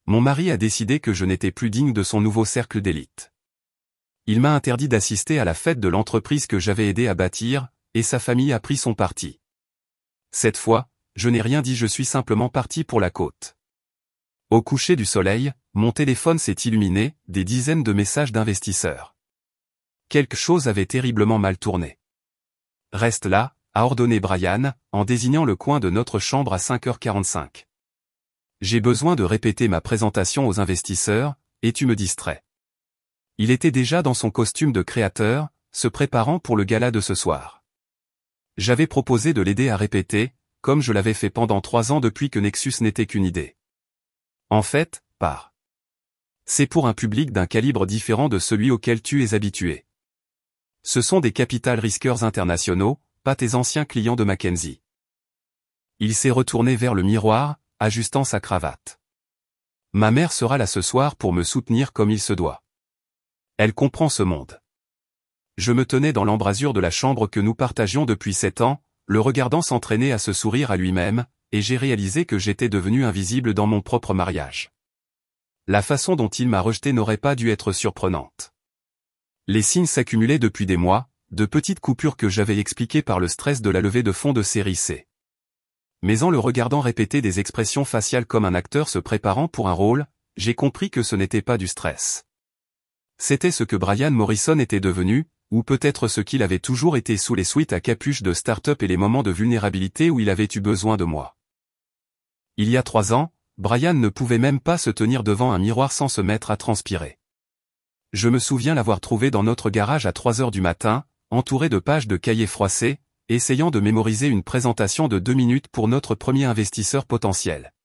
Mon mari a décidé que je n'étais plus digne de son nouveau cercle d'élite. Il m'a interdit d'assister à la fête de l'entreprise que j'avais aidé à bâtir, et sa famille a pris son parti. Cette fois, je n'ai rien dit, je suis simplement parti pour la côte. Au coucher du soleil, mon téléphone s'est illuminé, des dizaines de messages d'investisseurs. Quelque chose avait terriblement mal tourné. « Reste là », a ordonné Brian, en désignant le coin de notre chambre à 5h45. « J'ai besoin de répéter ma présentation aux investisseurs, et tu me distrais. » Il était déjà dans son costume de créateur, se préparant pour le gala de ce soir. J'avais proposé de l'aider à répéter, comme je l'avais fait pendant 3 ans depuis que Nexus n'était qu'une idée. En fait, c'est pour un public d'un calibre différent de celui auquel tu es habitué. Ce sont des capital risqueurs internationaux, pas tes anciens clients de Mackenzie. Il s'est retourné vers le miroir, ajustant sa cravate. Ma mère sera là ce soir pour me soutenir comme il se doit. Elle comprend ce monde. Je me tenais dans l'embrasure de la chambre que nous partagions depuis 7 ans, le regardant s'entraîner à se sourire à lui-même, et j'ai réalisé que j'étais devenu invisible dans mon propre mariage. La façon dont il m'a rejeté n'aurait pas dû être surprenante. Les signes s'accumulaient depuis des mois, de petites coupures que j'avais expliquées par le stress de la levée de fonds de série C. Mais en le regardant répéter des expressions faciales comme un acteur se préparant pour un rôle, j'ai compris que ce n'était pas du stress. C'était ce que Brian Morrison était devenu, ou peut-être ce qu'il avait toujours été sous les suites à capuche de start-up et les moments de vulnérabilité où il avait eu besoin de moi. Il y a 3 ans, Brian ne pouvait même pas se tenir devant un miroir sans se mettre à transpirer. Je me souviens l'avoir trouvé dans notre garage à 3h du matin, entouré de pages de cahiers froissés, essayant de mémoriser une présentation de 2 minutes pour notre premier investisseur potentiel.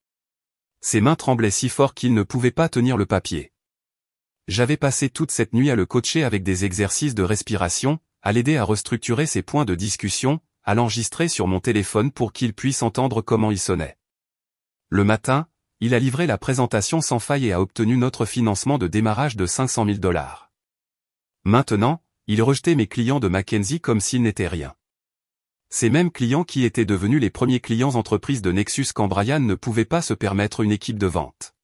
Ses mains tremblaient si fort qu'il ne pouvait pas tenir le papier. J'avais passé toute cette nuit à le coacher avec des exercices de respiration, à l'aider à restructurer ses points de discussion, à l'enregistrer sur mon téléphone pour qu'il puisse entendre comment il sonnait. Le matin, il a livré la présentation sans faille et a obtenu notre financement de démarrage de $500 000. Maintenant, il rejetait mes clients de Mackenzie comme s'ils n'étaient rien. Ces mêmes clients qui étaient devenus les premiers clients entreprises de Nexus quand Brian ne pouvait pas se permettre une équipe de vente.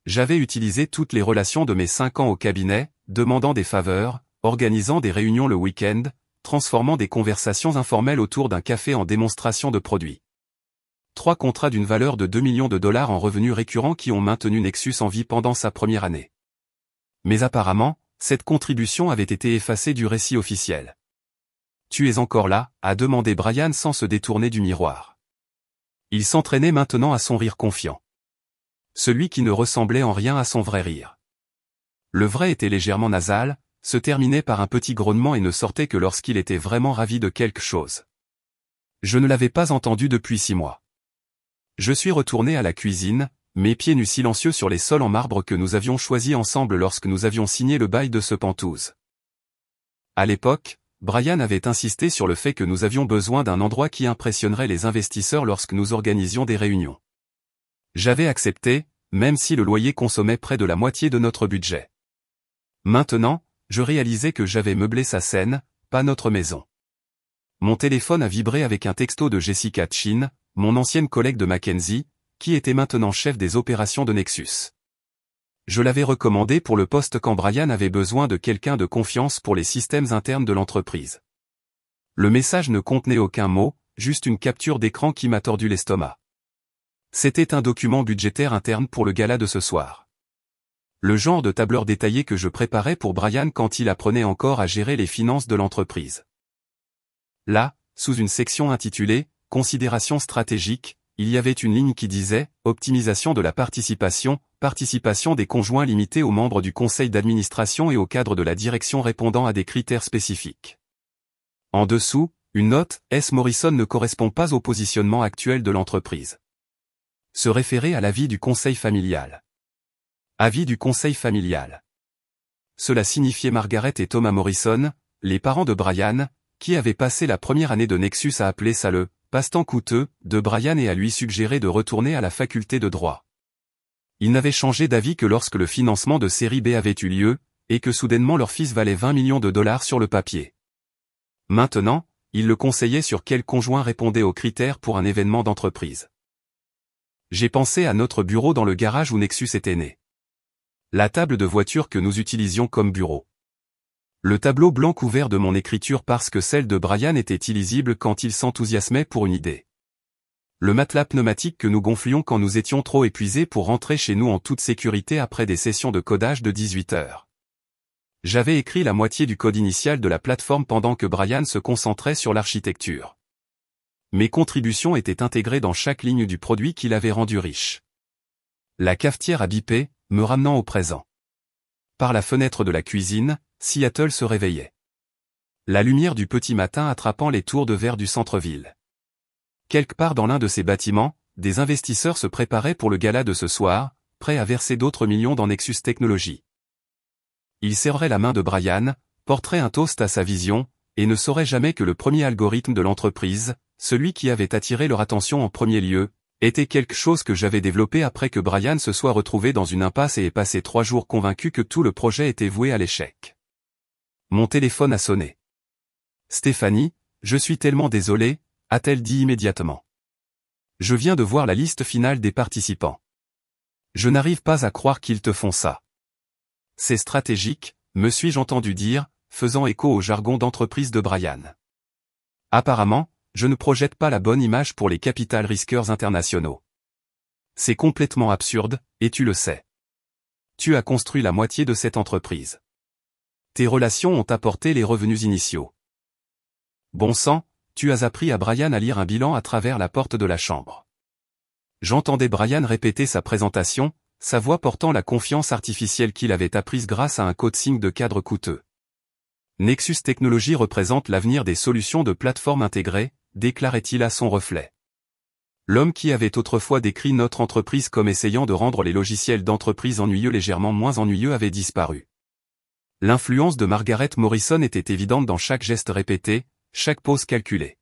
J'avais utilisé toutes les relations de mes 5 ans au cabinet, demandant des faveurs, organisant des réunions le week-end, transformant des conversations informelles autour d'un café en démonstration de produits. 3 contrats d'une valeur de $2 millions en revenus récurrents qui ont maintenu Nexus en vie pendant sa première année. Mais apparemment, cette contribution avait été effacée du récit officiel. « Tu es encore là ?» a demandé Brian sans se détourner du miroir. Il s'entraînait maintenant à son rire confiant. Celui qui ne ressemblait en rien à son vrai rire. Le vrai était légèrement nasal, se terminait par un petit grognement et ne sortait que lorsqu'il était vraiment ravi de quelque chose. Je ne l'avais pas entendu depuis 6 mois. Je suis retourné à la cuisine, mes pieds nus silencieux sur les sols en marbre que nous avions choisis ensemble lorsque nous avions signé le bail de ce Penthouse. À l'époque, Brian avait insisté sur le fait que nous avions besoin d'un endroit qui impressionnerait les investisseurs lorsque nous organisions des réunions. J'avais accepté, même si le loyer consommait près de la moitié de notre budget. Maintenant, je réalisais que j'avais meublé sa scène, pas notre maison. Mon téléphone a vibré avec un texto de Jessica Chin, mon ancienne collègue de Mackenzie, qui était maintenant chef des opérations de Nexus. Je l'avais recommandé pour le poste quand Brian avait besoin de quelqu'un de confiance pour les systèmes internes de l'entreprise. Le message ne contenait aucun mot, juste une capture d'écran qui m'a tordu l'estomac. C'était un document budgétaire interne pour le gala de ce soir. Le genre de tableur détaillé que je préparais pour Brian quand il apprenait encore à gérer les finances de l'entreprise. Là, sous une section intitulée « Considérations stratégiques », il y avait une ligne qui disait « Optimisation de la participation des conjoints limitée aux membres du conseil d'administration et au cadre de la direction répondant à des critères spécifiques ». En dessous, une note « S. Morrison ne correspond pas au positionnement actuel de l'entreprise ». Se référer à l'avis du conseil familial. Avis du conseil familial. Cela signifiait Margaret et Thomas Morrison, les parents de Brian, qui avaient passé la première année de Nexus à appeler ça le « passe-temps coûteux » de Brian et à lui suggérer de retourner à la faculté de droit. Ils n'avaient changé d'avis que lorsque le financement de série B avait eu lieu, et que soudainement leur fils valait $20 millions sur le papier. Maintenant, ils le conseillaient sur quel conjoint répondait aux critères pour un événement d'entreprise. J'ai pensé à notre bureau dans le garage où Nexus était né. La table de voiture que nous utilisions comme bureau. Le tableau blanc couvert de mon écriture parce que celle de Brian était illisible quand il s'enthousiasmait pour une idée. Le matelas pneumatique que nous gonflions quand nous étions trop épuisés pour rentrer chez nous en toute sécurité après des sessions de codage de 18 heures. J'avais écrit la moitié du code initial de la plateforme pendant que Brian se concentrait sur l'architecture. Mes contributions étaient intégrées dans chaque ligne du produit qui l'avait rendu riche. La cafetière a bipé, me ramenant au présent. Par la fenêtre de la cuisine, Seattle se réveillait. La lumière du petit matin attrapant les tours de verre du centre-ville. Quelque part dans l'un de ces bâtiments, des investisseurs se préparaient pour le gala de ce soir, prêts à verser d'autres millions dans Nexus Technologies. Ils serraient la main de Brian, porteraient un toast à sa vision, et ne sauraient jamais que le premier algorithme de l'entreprise, celui qui avait attiré leur attention en premier lieu, était quelque chose que j'avais développé après que Brian se soit retrouvé dans une impasse et ait passé 3 jours convaincu que tout le projet était voué à l'échec. Mon téléphone a sonné. Stéphanie, je suis tellement désolée, a-t-elle dit immédiatement. Je viens de voir la liste finale des participants. Je n'arrive pas à croire qu'ils te font ça. C'est stratégique, me suis-je entendu dire, faisant écho au jargon d'entreprise de Brian. Apparemment, je ne projette pas la bonne image pour les capital risqueurs internationaux. C'est complètement absurde, et tu le sais. Tu as construit la moitié de cette entreprise. Tes relations ont apporté les revenus initiaux. Bon sang, tu as appris à Brian à lire un bilan à travers la porte de la chambre. J'entendais Brian répéter sa présentation, sa voix portant la confiance artificielle qu'il avait apprise grâce à un code-signe de cadre coûteux. Nexus Technologies représente l'avenir des solutions de plateforme intégrées, déclarait-il à son reflet. L'homme qui avait autrefois décrit notre entreprise comme essayant de rendre les logiciels d'entreprise ennuyeux légèrement moins ennuyeux avait disparu. L'influence de Margaret Morrison était évidente dans chaque geste répété, chaque pause calculée.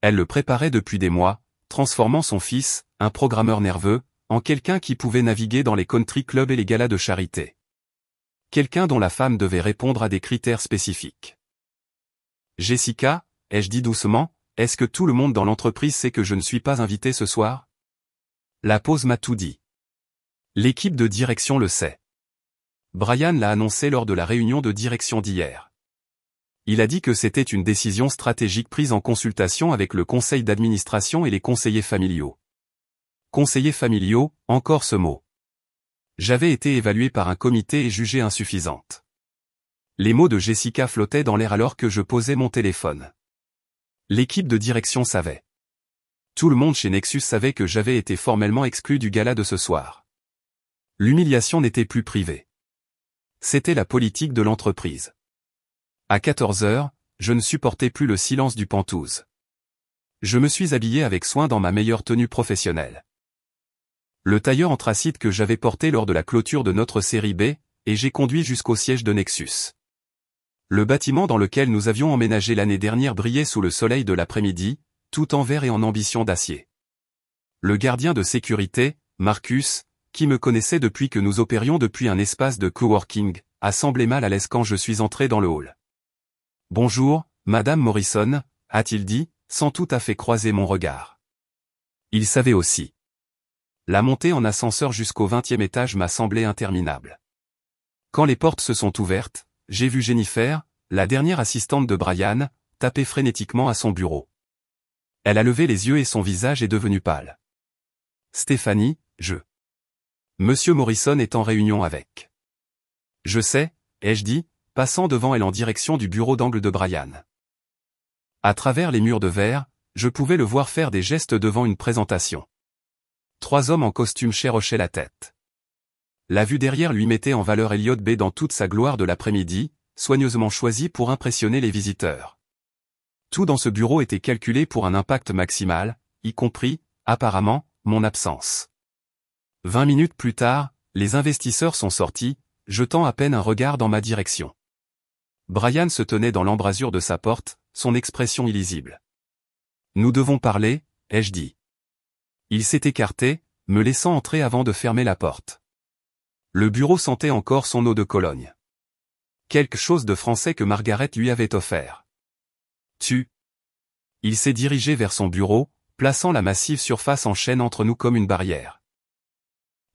Elle le préparait depuis des mois, transformant son fils, un programmeur nerveux, en quelqu'un qui pouvait naviguer dans les country clubs et les galas de charité. Quelqu'un dont la femme devait répondre à des critères spécifiques. Jessica, ai-je dit doucement, est-ce que tout le monde dans l'entreprise sait que je ne suis pas invité ce soir? La pause m'a tout dit. L'équipe de direction le sait. Brian l'a annoncé lors de la réunion de direction d'hier. Il a dit que c'était une décision stratégique prise en consultation avec le conseil d'administration et les conseillers familiaux. Conseillers familiaux, encore ce mot. J'avais été évaluée par un comité et jugée insuffisante. Les mots de Jessica flottaient dans l'air alors que je posais mon téléphone. L'équipe de direction savait. Tout le monde chez Nexus savait que j'avais été formellement exclu du gala de ce soir. L'humiliation n'était plus privée. C'était la politique de l'entreprise. À 14 heures, je ne supportais plus le silence du Penthouse. Je me suis habillé avec soin dans ma meilleure tenue professionnelle. Le tailleur anthracite que j'avais porté lors de la clôture de notre série B, et j'ai conduit jusqu'au siège de Nexus. Le bâtiment dans lequel nous avions emménagé l'année dernière brillait sous le soleil de l'après-midi, tout en verre et en ambition d'acier. Le gardien de sécurité, Marcus, qui me connaissait depuis que nous opérions depuis un espace de coworking, a semblé mal à l'aise quand je suis entré dans le hall. « Bonjour, Madame Morrison », a-t-il dit, sans tout à fait croiser mon regard. Il savait aussi. La montée en ascenseur jusqu'au 20e étage m'a semblé interminable. Quand les portes se sont ouvertes, j'ai vu Jennifer, la dernière assistante de Brian, taper frénétiquement à son bureau. Elle a levé les yeux et son visage est devenu pâle. Stéphanie, Monsieur Morrison est en réunion avec. Je sais, ai-je dit, passant devant elle en direction du bureau d'angle de Brian. À travers les murs de verre, je pouvais le voir faire des gestes devant une présentation. 3 hommes en costume chair hochaient la tête. La vue derrière lui mettait en valeur Elliott Bay dans toute sa gloire de l'après-midi, soigneusement choisi pour impressionner les visiteurs. Tout dans ce bureau était calculé pour un impact maximal, y compris, apparemment, mon absence. 20 minutes plus tard, les investisseurs sont sortis, jetant à peine un regard dans ma direction. Brian se tenait dans l'embrasure de sa porte, son expression illisible. Nous devons parler, ai-je dit. Il s'est écarté, me laissant entrer avant de fermer la porte. Le bureau sentait encore son eau de Cologne. Quelque chose de français que Margaret lui avait offert. Il s'est dirigé vers son bureau, plaçant la massive surface en chaîne entre nous comme une barrière.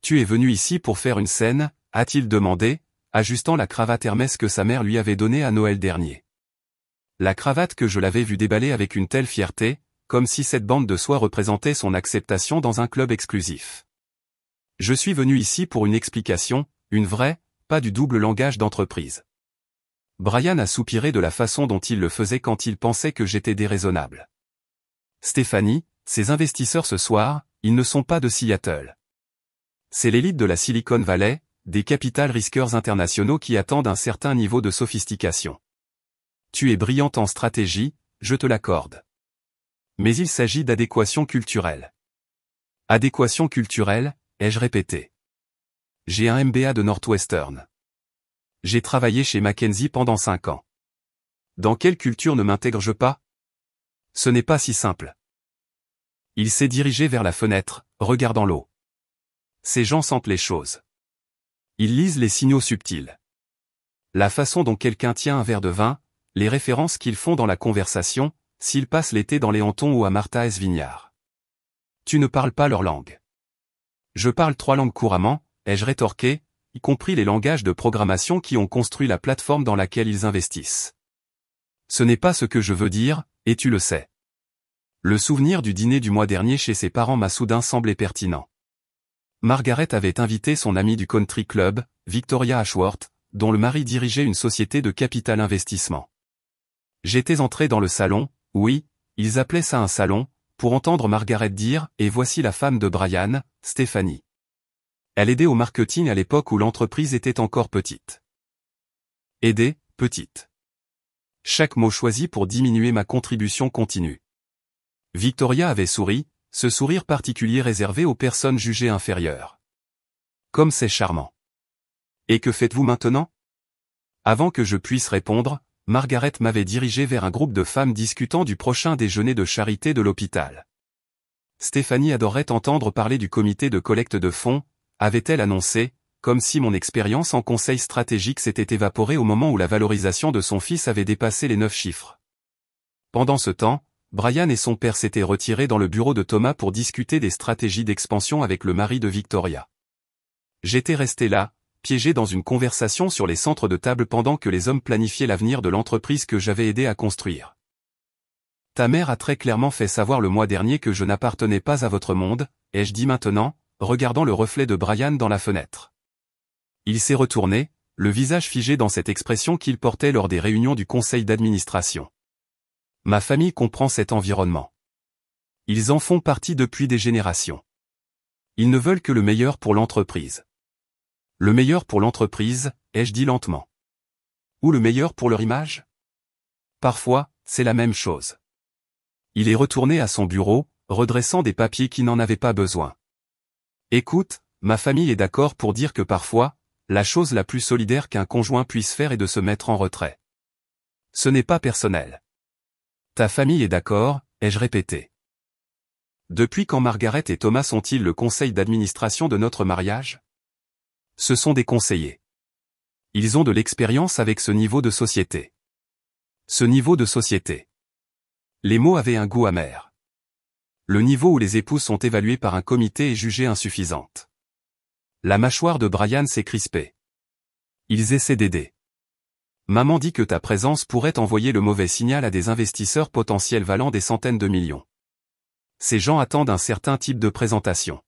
Tu es venu ici pour faire une scène, a-t-il demandé, ajustant la cravate Hermès que sa mère lui avait donnée à Noël dernier. La cravate que je l'avais vue déballer avec une telle fierté, comme si cette bande de soie représentait son acceptation dans un club exclusif. Je suis venu ici pour une explication, une vraie, pas du double langage d'entreprise. Brian a soupiré de la façon dont il le faisait quand il pensait que j'étais déraisonnable. Stéphanie, ces investisseurs ce soir, ils ne sont pas de Seattle. C'est l'élite de la Silicon Valley, des capital risqueurs internationaux qui attendent un certain niveau de sophistication. Tu es brillante en stratégie, je te l'accorde. Mais il s'agit d'adéquation culturelle. Adéquation culturelle, ai-je répété. J'ai un MBA de Northwestern. J'ai travaillé chez McKinsey pendant 5 ans. Dans quelle culture ne m'intègre-je pas? Ce n'est pas si simple. Il s'est dirigé vers la fenêtre, regardant l'eau. Ces gens sentent les choses. Ils lisent les signaux subtils. La façon dont quelqu'un tient un verre de vin, les références qu'ils font dans la conversation, s'ils passent l'été dans les Hantons ou à Martha S. Vineyard. Tu ne parles pas leur langue. Je parle 3 langues couramment, ai-je rétorqué, y compris les langages de programmation qui ont construit la plateforme dans laquelle ils investissent. Ce n'est pas ce que je veux dire, et tu le sais. Le souvenir du dîner du mois dernier chez ses parents m'a soudain semblé pertinent. Margaret avait invité son amie du country club, Victoria Ashworth, dont le mari dirigeait une société de capital investissement. J'étais entré dans le salon, oui, ils appelaient ça un salon, pour entendre Margaret dire « Et voici la femme de Brian, Stéphanie ». Elle aidait au marketing à l'époque où l'entreprise était encore petite. Aider, petite. Chaque mot choisi pour diminuer ma contribution continue. Victoria avait souri, ce sourire particulier réservé aux personnes jugées inférieures. Comme c'est charmant. Et que faites-vous maintenant? Avant que je puisse répondre, Margaret m'avait dirigé vers un groupe de femmes discutant du prochain déjeuner de charité de l'hôpital. Stéphanie adorait entendre parler du comité de collecte de fonds, avait-elle annoncé, comme si mon expérience en conseil stratégique s'était évaporée au moment où la valorisation de son fils avait dépassé les 9 chiffres. Pendant ce temps, Brian et son père s'étaient retirés dans le bureau de Thomas pour discuter des stratégies d'expansion avec le mari de Victoria. J'étais resté là, piégé dans une conversation sur les centres de table pendant que les hommes planifiaient l'avenir de l'entreprise que j'avais aidé à construire. Ta mère a très clairement fait savoir le mois dernier que je n'appartenais pas à votre monde, ai-je dit maintenant, regardant le reflet de Brian dans la fenêtre. Il s'est retourné, le visage figé dans cette expression qu'il portait lors des réunions du conseil d'administration. Ma famille comprend cet environnement. Ils en font partie depuis des générations. Ils ne veulent que le meilleur pour l'entreprise. Le meilleur pour l'entreprise, ai-je dit lentement. Ou le meilleur pour leur image? Parfois, c'est la même chose. Il est retourné à son bureau, redressant des papiers qui n'en avaient pas besoin. Écoute, ma famille est d'accord pour dire que parfois, la chose la plus solidaire qu'un conjoint puisse faire est de se mettre en retrait. Ce n'est pas personnel. Ta famille est d'accord, ai-je répété. Depuis quand Margaret et Thomas sont-ils le conseil d'administration de notre mariage? Ce sont des conseillers. Ils ont de l'expérience avec ce niveau de société. Ce niveau de société. Les mots avaient un goût amer. Le niveau où les épouses sont évaluées par un comité est jugé insuffisante. La mâchoire de Brian s'est crispée. Ils essaient d'aider. Maman dit que ta présence pourrait envoyer le mauvais signal à des investisseurs potentiels valant des centaines de millions. Ces gens attendent un certain type de présentation.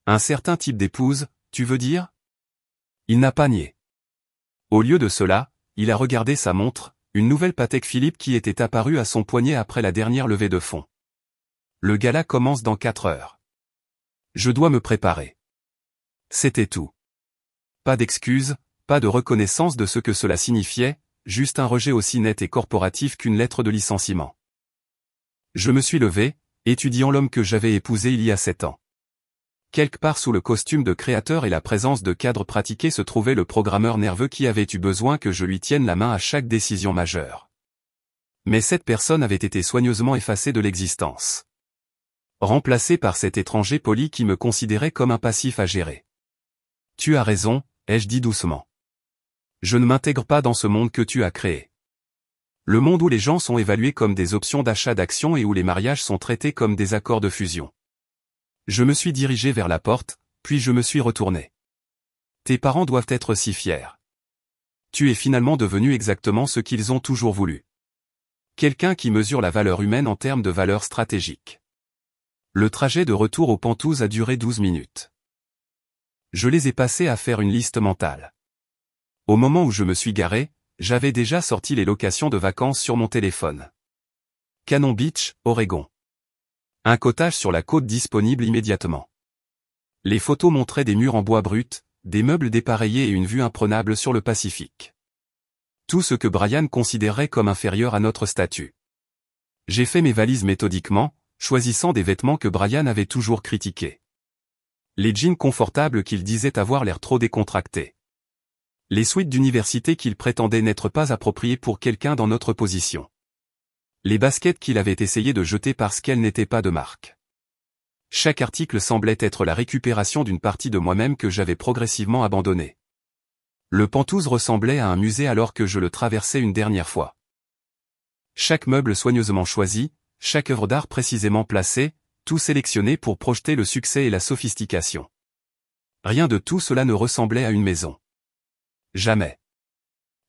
Un certain type d'épouse, tu veux dire? Il n'a pas nié. Au lieu de cela, il a regardé sa montre, une nouvelle Patek Philippe qui était apparue à son poignet après la dernière levée de fonds. Le gala commence dans 4 heures. Je dois me préparer. C'était tout. Pas d'excuses, pas de reconnaissance de ce que cela signifiait, juste un rejet aussi net et corporatif qu'une lettre de licenciement. Je me suis levé, étudiant l'homme que j'avais épousé il y a 7 ans. Quelque part sous le costume de créateur et la présence de cadres pratiqués se trouvait le programmeur nerveux qui avait eu besoin que je lui tienne la main à chaque décision majeure. Mais cette personne avait été soigneusement effacée de l'existence. Remplacée par cet étranger poli qui me considérait comme un passif à gérer. Tu as raison, ai-je dit doucement. Je ne m'intègre pas dans ce monde que tu as créé. Le monde où les gens sont évalués comme des options d'achat d'actions et où les mariages sont traités comme des accords de fusion. Je me suis dirigé vers la porte, puis je me suis retourné. Tes parents doivent être si fiers. Tu es finalement devenu exactement ce qu'ils ont toujours voulu. Quelqu'un qui mesure la valeur humaine en termes de valeur stratégique. Le trajet de retour aux Pentouzes a duré 12 minutes. Je les ai passés à faire une liste mentale. Au moment où je me suis garé, j'avais déjà sorti les locations de vacances sur mon téléphone. Cannon Beach, Oregon. Un cottage sur la côte disponible immédiatement. Les photos montraient des murs en bois brut, des meubles dépareillés et une vue imprenable sur le Pacifique. Tout ce que Brian considérait comme inférieur à notre statut. J'ai fait mes valises méthodiquement, choisissant des vêtements que Brian avait toujours critiqués. Les jeans confortables qu'il disait avoir l'air trop décontractés. Les suites d'université qu'il prétendait n'être pas appropriées pour quelqu'un dans notre position. Les baskets qu'il avait essayé de jeter parce qu'elles n'étaient pas de marque. Chaque article semblait être la récupération d'une partie de moi-même que j'avais progressivement abandonnée. Le Penthouse ressemblait à un musée alors que je le traversais une dernière fois. Chaque meuble soigneusement choisi, chaque œuvre d'art précisément placée, tout sélectionné pour projeter le succès et la sophistication. Rien de tout cela ne ressemblait à une maison. Jamais.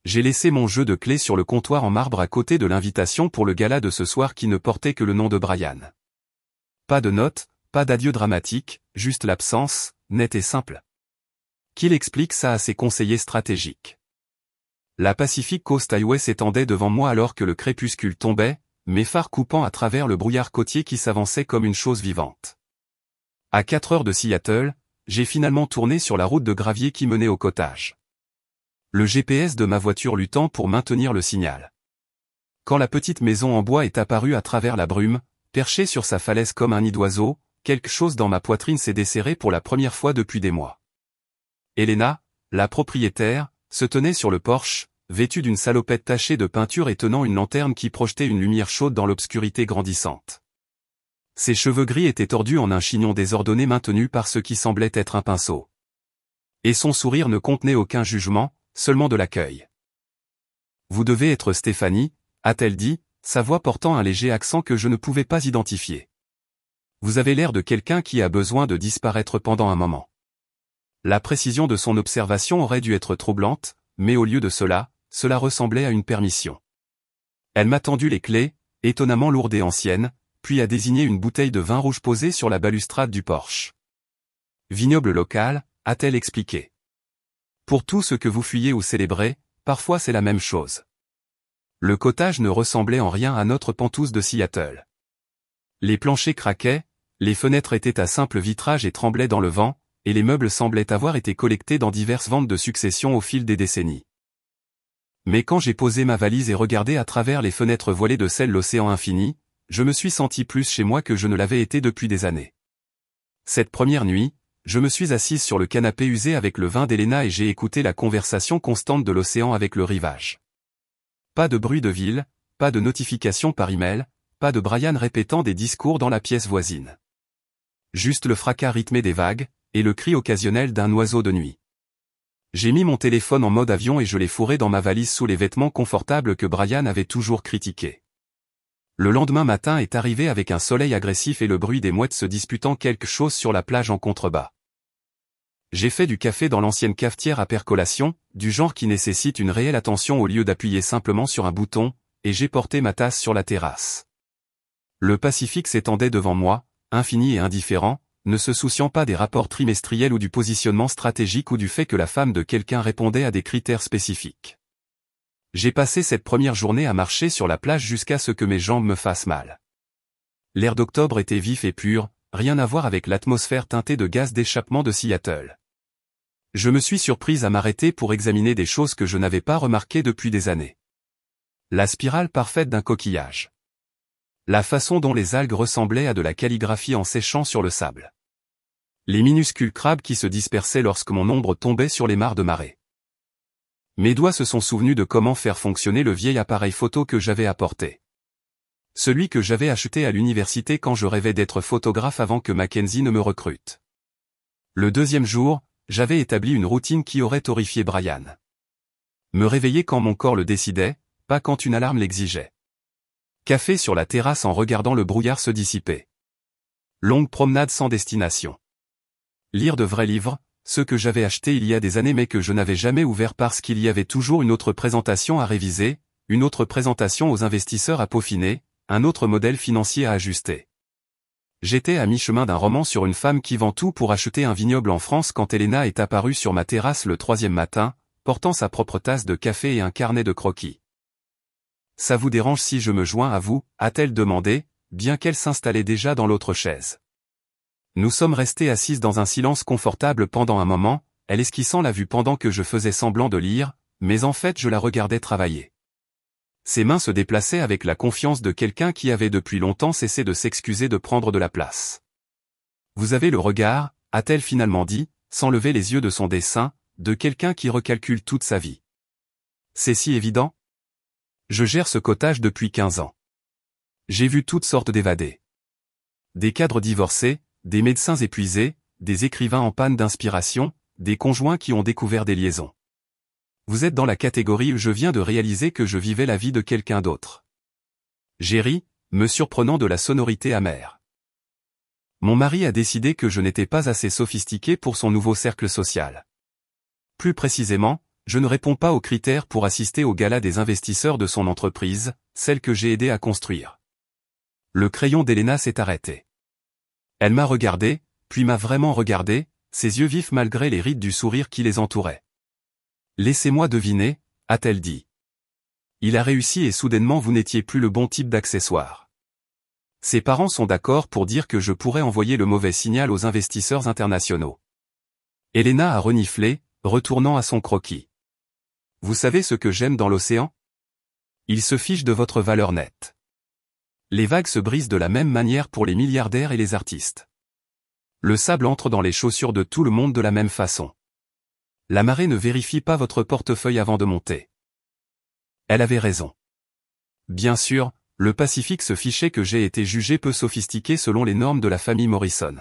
J'ai laissé mon jeu de clés sur le comptoir en marbre à côté de l'invitation pour le gala de ce soir qui ne portait que le nom de Brian. Pas de notes, pas d'adieu dramatique, juste l'absence, nette et simple. Qu'il explique ça à ses conseillers stratégiques. La Pacific Coast Highway s'étendait devant moi alors que le crépuscule tombait, mes phares coupant à travers le brouillard côtier qui s'avançait comme une chose vivante. À 4 heures de Seattle, j'ai finalement tourné sur la route de gravier qui menait au cottage. Le GPS de ma voiture luttant pour maintenir le signal. Quand la petite maison en bois est apparue à travers la brume, perchée sur sa falaise comme un nid d'oiseau, quelque chose dans ma poitrine s'est desserré pour la première fois depuis des mois. Elena, la propriétaire, se tenait sur le porche, vêtue d'une salopette tachée de peinture et tenant une lanterne qui projetait une lumière chaude dans l'obscurité grandissante. Ses cheveux gris étaient tordus en un chignon désordonné maintenu par ce qui semblait être un pinceau. Et son sourire ne contenait aucun jugement, seulement de l'accueil. « Vous devez être Stéphanie » a-t-elle dit, sa voix portant un léger accent que je ne pouvais pas identifier. « Vous avez l'air de quelqu'un qui a besoin de disparaître pendant un moment. » La précision de son observation aurait dû être troublante, mais au lieu de cela, cela ressemblait à une permission. Elle m'a tendu les clés, étonnamment lourdes et anciennes, puis a désigné une bouteille de vin rouge posée sur la balustrade du porche. « Vignoble local » a-t-elle expliqué. Pour tout ce que vous fuyez ou célébrez, parfois c'est la même chose. Le cottage ne ressemblait en rien à notre Penthouse de Seattle. Les planchers craquaient, les fenêtres étaient à simple vitrage et tremblaient dans le vent, et les meubles semblaient avoir été collectés dans diverses ventes de succession au fil des décennies. Mais quand j'ai posé ma valise et regardé à travers les fenêtres voilées de celle l'océan infini, je me suis senti plus chez moi que je ne l'avais été depuis des années. Cette première nuit, je me suis assise sur le canapé usé avec le vin d'Elena et j'ai écouté la conversation constante de l'océan avec le rivage. Pas de bruit de ville, pas de notification par email, pas de Brian répétant des discours dans la pièce voisine. Juste le fracas rythmé des vagues, et le cri occasionnel d'un oiseau de nuit. J'ai mis mon téléphone en mode avion et je l'ai fourré dans ma valise sous les vêtements confortables que Brian avait toujours critiqués. Le lendemain matin est arrivé avec un soleil agressif et le bruit des mouettes se disputant quelque chose sur la plage en contrebas. J'ai fait du café dans l'ancienne cafetière à percolation, du genre qui nécessite une réelle attention au lieu d'appuyer simplement sur un bouton, et j'ai porté ma tasse sur la terrasse. Le Pacifique s'étendait devant moi, infini et indifférent, ne se souciant pas des rapports trimestriels ou du positionnement stratégique ou du fait que la femme de quelqu'un répondait à des critères spécifiques. J'ai passé cette première journée à marcher sur la plage jusqu'à ce que mes jambes me fassent mal. L'air d'octobre était vif et pur, rien à voir avec l'atmosphère teintée de gaz d'échappement de Seattle. Je me suis surprise à m'arrêter pour examiner des choses que je n'avais pas remarquées depuis des années. La spirale parfaite d'un coquillage. La façon dont les algues ressemblaient à de la calligraphie en séchant sur le sable. Les minuscules crabes qui se dispersaient lorsque mon ombre tombait sur les mares de marée. Mes doigts se sont souvenus de comment faire fonctionner le vieil appareil photo que j'avais apporté. Celui que j'avais acheté à l'université quand je rêvais d'être photographe avant que Mackenzie ne me recrute. Le deuxième jour, j'avais établi une routine qui aurait horrifié Brian. Me réveiller quand mon corps le décidait, pas quand une alarme l'exigeait. Café sur la terrasse en regardant le brouillard se dissiper. Longue promenade sans destination. Lire de vrais livres, ceux que j'avais achetés il y a des années mais que je n'avais jamais ouverts parce qu'il y avait toujours une autre présentation à réviser, une autre présentation aux investisseurs à peaufiner, un autre modèle financier à ajuster. J'étais à mi-chemin d'un roman sur une femme qui vend tout pour acheter un vignoble en France quand Elena est apparue sur ma terrasse le 3e matin, portant sa propre tasse de café et un carnet de croquis. « Ça vous dérange si je me joins à vous ?» a-t-elle demandé, bien qu'elle s'installait déjà dans l'autre chaise. Nous sommes restés assises dans un silence confortable pendant un moment, elle esquissant la vue pendant que je faisais semblant de lire, mais en fait je la regardais travailler. Ses mains se déplaçaient avec la confiance de quelqu'un qui avait depuis longtemps cessé de s'excuser de prendre de la place. « Vous avez le regard, a-t-elle finalement dit, sans lever les yeux de son dessin, de quelqu'un qui recalcule toute sa vie. C'est si évident ? Je gère ce cottage depuis 15 ans. J'ai vu toutes sortes d'évadés. Des cadres divorcés, des médecins épuisés, des écrivains en panne d'inspiration, des conjoints qui ont découvert des liaisons. Vous êtes dans la catégorie où je viens de réaliser que je vivais la vie de quelqu'un d'autre. J'ai ri, me surprenant de la sonorité amère. Mon mari a décidé que je n'étais pas assez sophistiqué pour son nouveau cercle social. Plus précisément, je ne réponds pas aux critères pour assister au gala des investisseurs de son entreprise, celle que j'ai aidé à construire. Le crayon d'Elena s'est arrêté. Elle m'a regardé, puis m'a vraiment regardé, ses yeux vifs malgré les rides du sourire qui les entouraient. « Laissez-moi deviner », a-t-elle dit. Il a réussi et soudainement vous n'étiez plus le bon type d'accessoire. Ses parents sont d'accord pour dire que je pourrais envoyer le mauvais signal aux investisseurs internationaux. Elena a reniflé, retournant à son croquis. Vous savez ce que j'aime dans l'océan ? Il se fiche de votre valeur nette. Les vagues se brisent de la même manière pour les milliardaires et les artistes. Le sable entre dans les chaussures de tout le monde de la même façon. La marée ne vérifie pas votre portefeuille avant de monter. Elle avait raison. Bien sûr, le Pacifique se fichait que j'ai été jugé peu sophistiqué selon les normes de la famille Morrison.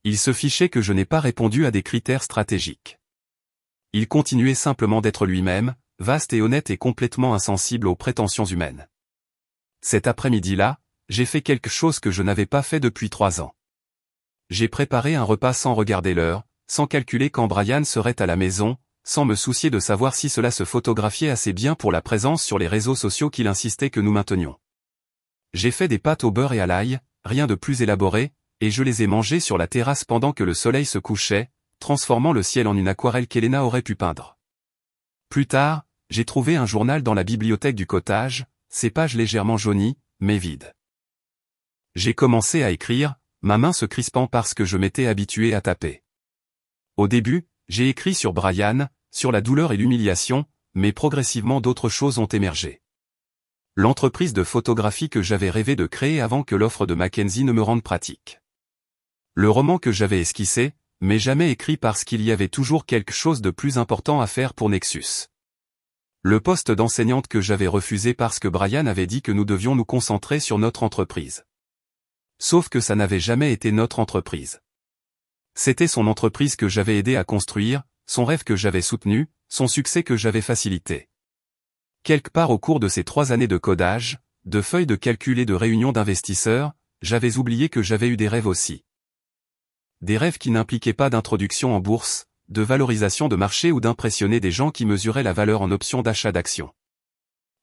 Il se fichait que je n'ai pas répondu à des critères stratégiques. Il continuait simplement d'être lui-même, vaste et honnête et complètement insensible aux prétentions humaines. Cet après-midi-là, j'ai fait quelque chose que je n'avais pas fait depuis 3 ans. J'ai préparé un repas sans regarder l'heure, sans calculer quand Brian serait à la maison, sans me soucier de savoir si cela se photographiait assez bien pour la présence sur les réseaux sociaux qu'il insistait que nous maintenions. J'ai fait des pâtes au beurre et à l'ail, rien de plus élaboré, et je les ai mangées sur la terrasse pendant que le soleil se couchait, transformant le ciel en une aquarelle qu'Elena aurait pu peindre. Plus tard, j'ai trouvé un journal dans la bibliothèque du cottage, ses pages légèrement jaunies, mais vides. J'ai commencé à écrire, ma main se crispant parce que je m'étais habitué à taper. Au début, j'ai écrit sur Brian, sur la douleur et l'humiliation, mais progressivement d'autres choses ont émergé. L'entreprise de photographie que j'avais rêvé de créer avant que l'offre de Mackenzie ne me rende pratique. Le roman que j'avais esquissé, mais jamais écrit parce qu'il y avait toujours quelque chose de plus important à faire pour Nexus. Le poste d'enseignante que j'avais refusé parce que Brian avait dit que nous devions nous concentrer sur notre entreprise. Sauf que ça n'avait jamais été notre entreprise. C'était son entreprise que j'avais aidé à construire, son rêve que j'avais soutenu, son succès que j'avais facilité. Quelque part au cours de ces 3 années de codage, de feuilles de calcul et de réunions d'investisseurs, j'avais oublié que j'avais eu des rêves aussi. Des rêves qui n'impliquaient pas d'introduction en bourse, de valorisation de marché ou d'impressionner des gens qui mesuraient la valeur en option d'achat d'actions.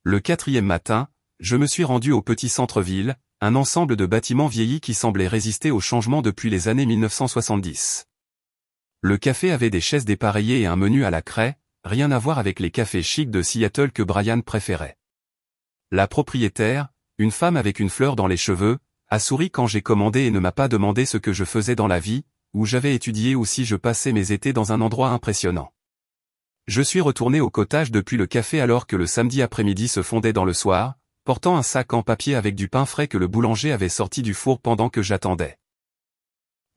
Le 4e matin, je me suis rendu au petit centre-ville, un ensemble de bâtiments vieillis qui semblaient résister au changement depuis les années 1970. Le café avait des chaises dépareillées et un menu à la craie, rien à voir avec les cafés chics de Seattle que Brian préférait. La propriétaire, une femme avec une fleur dans les cheveux, a souri quand j'ai commandé et ne m'a pas demandé ce que je faisais dans la vie, où j'avais étudié ou si je passais mes étés dans un endroit impressionnant. Je suis retourné au cottage depuis le café alors que le samedi après-midi se fondait dans le soir, portant un sac en papier avec du pain frais que le boulanger avait sorti du four pendant que j'attendais.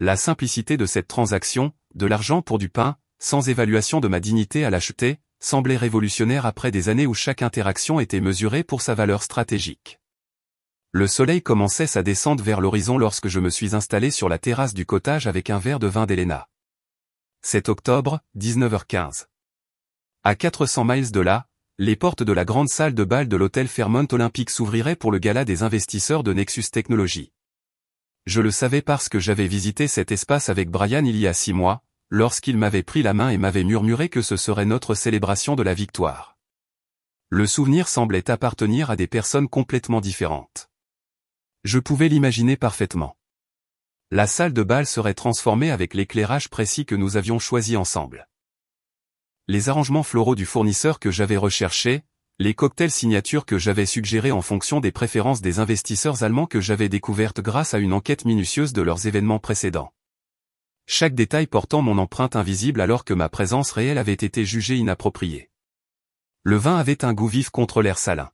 La simplicité de cette transaction, de l'argent pour du pain, sans évaluation de ma dignité à l'acheter, semblait révolutionnaire après des années où chaque interaction était mesurée pour sa valeur stratégique. Le soleil commençait sa descente vers l'horizon lorsque je me suis installé sur la terrasse du cottage avec un verre de vin d'Elena. 7 octobre, 19h15. À 400 miles de là, les portes de la grande salle de bal de l'hôtel Fairmont Olympique s'ouvriraient pour le gala des investisseurs de Nexus Technologies. Je le savais parce que j'avais visité cet espace avec Brian il y a 6 mois, lorsqu'il m'avait pris la main et m'avait murmuré que ce serait notre célébration de la victoire. Le souvenir semblait appartenir à des personnes complètement différentes. Je pouvais l'imaginer parfaitement. La salle de bal serait transformée avec l'éclairage précis que nous avions choisi ensemble. Les arrangements floraux du fournisseur que j'avais recherché, les cocktails signatures que j'avais suggérés en fonction des préférences des investisseurs allemands que j'avais découvertes grâce à une enquête minutieuse de leurs événements précédents. Chaque détail portant mon empreinte invisible alors que ma présence réelle avait été jugée inappropriée. Le vin avait un goût vif contre l'air salin.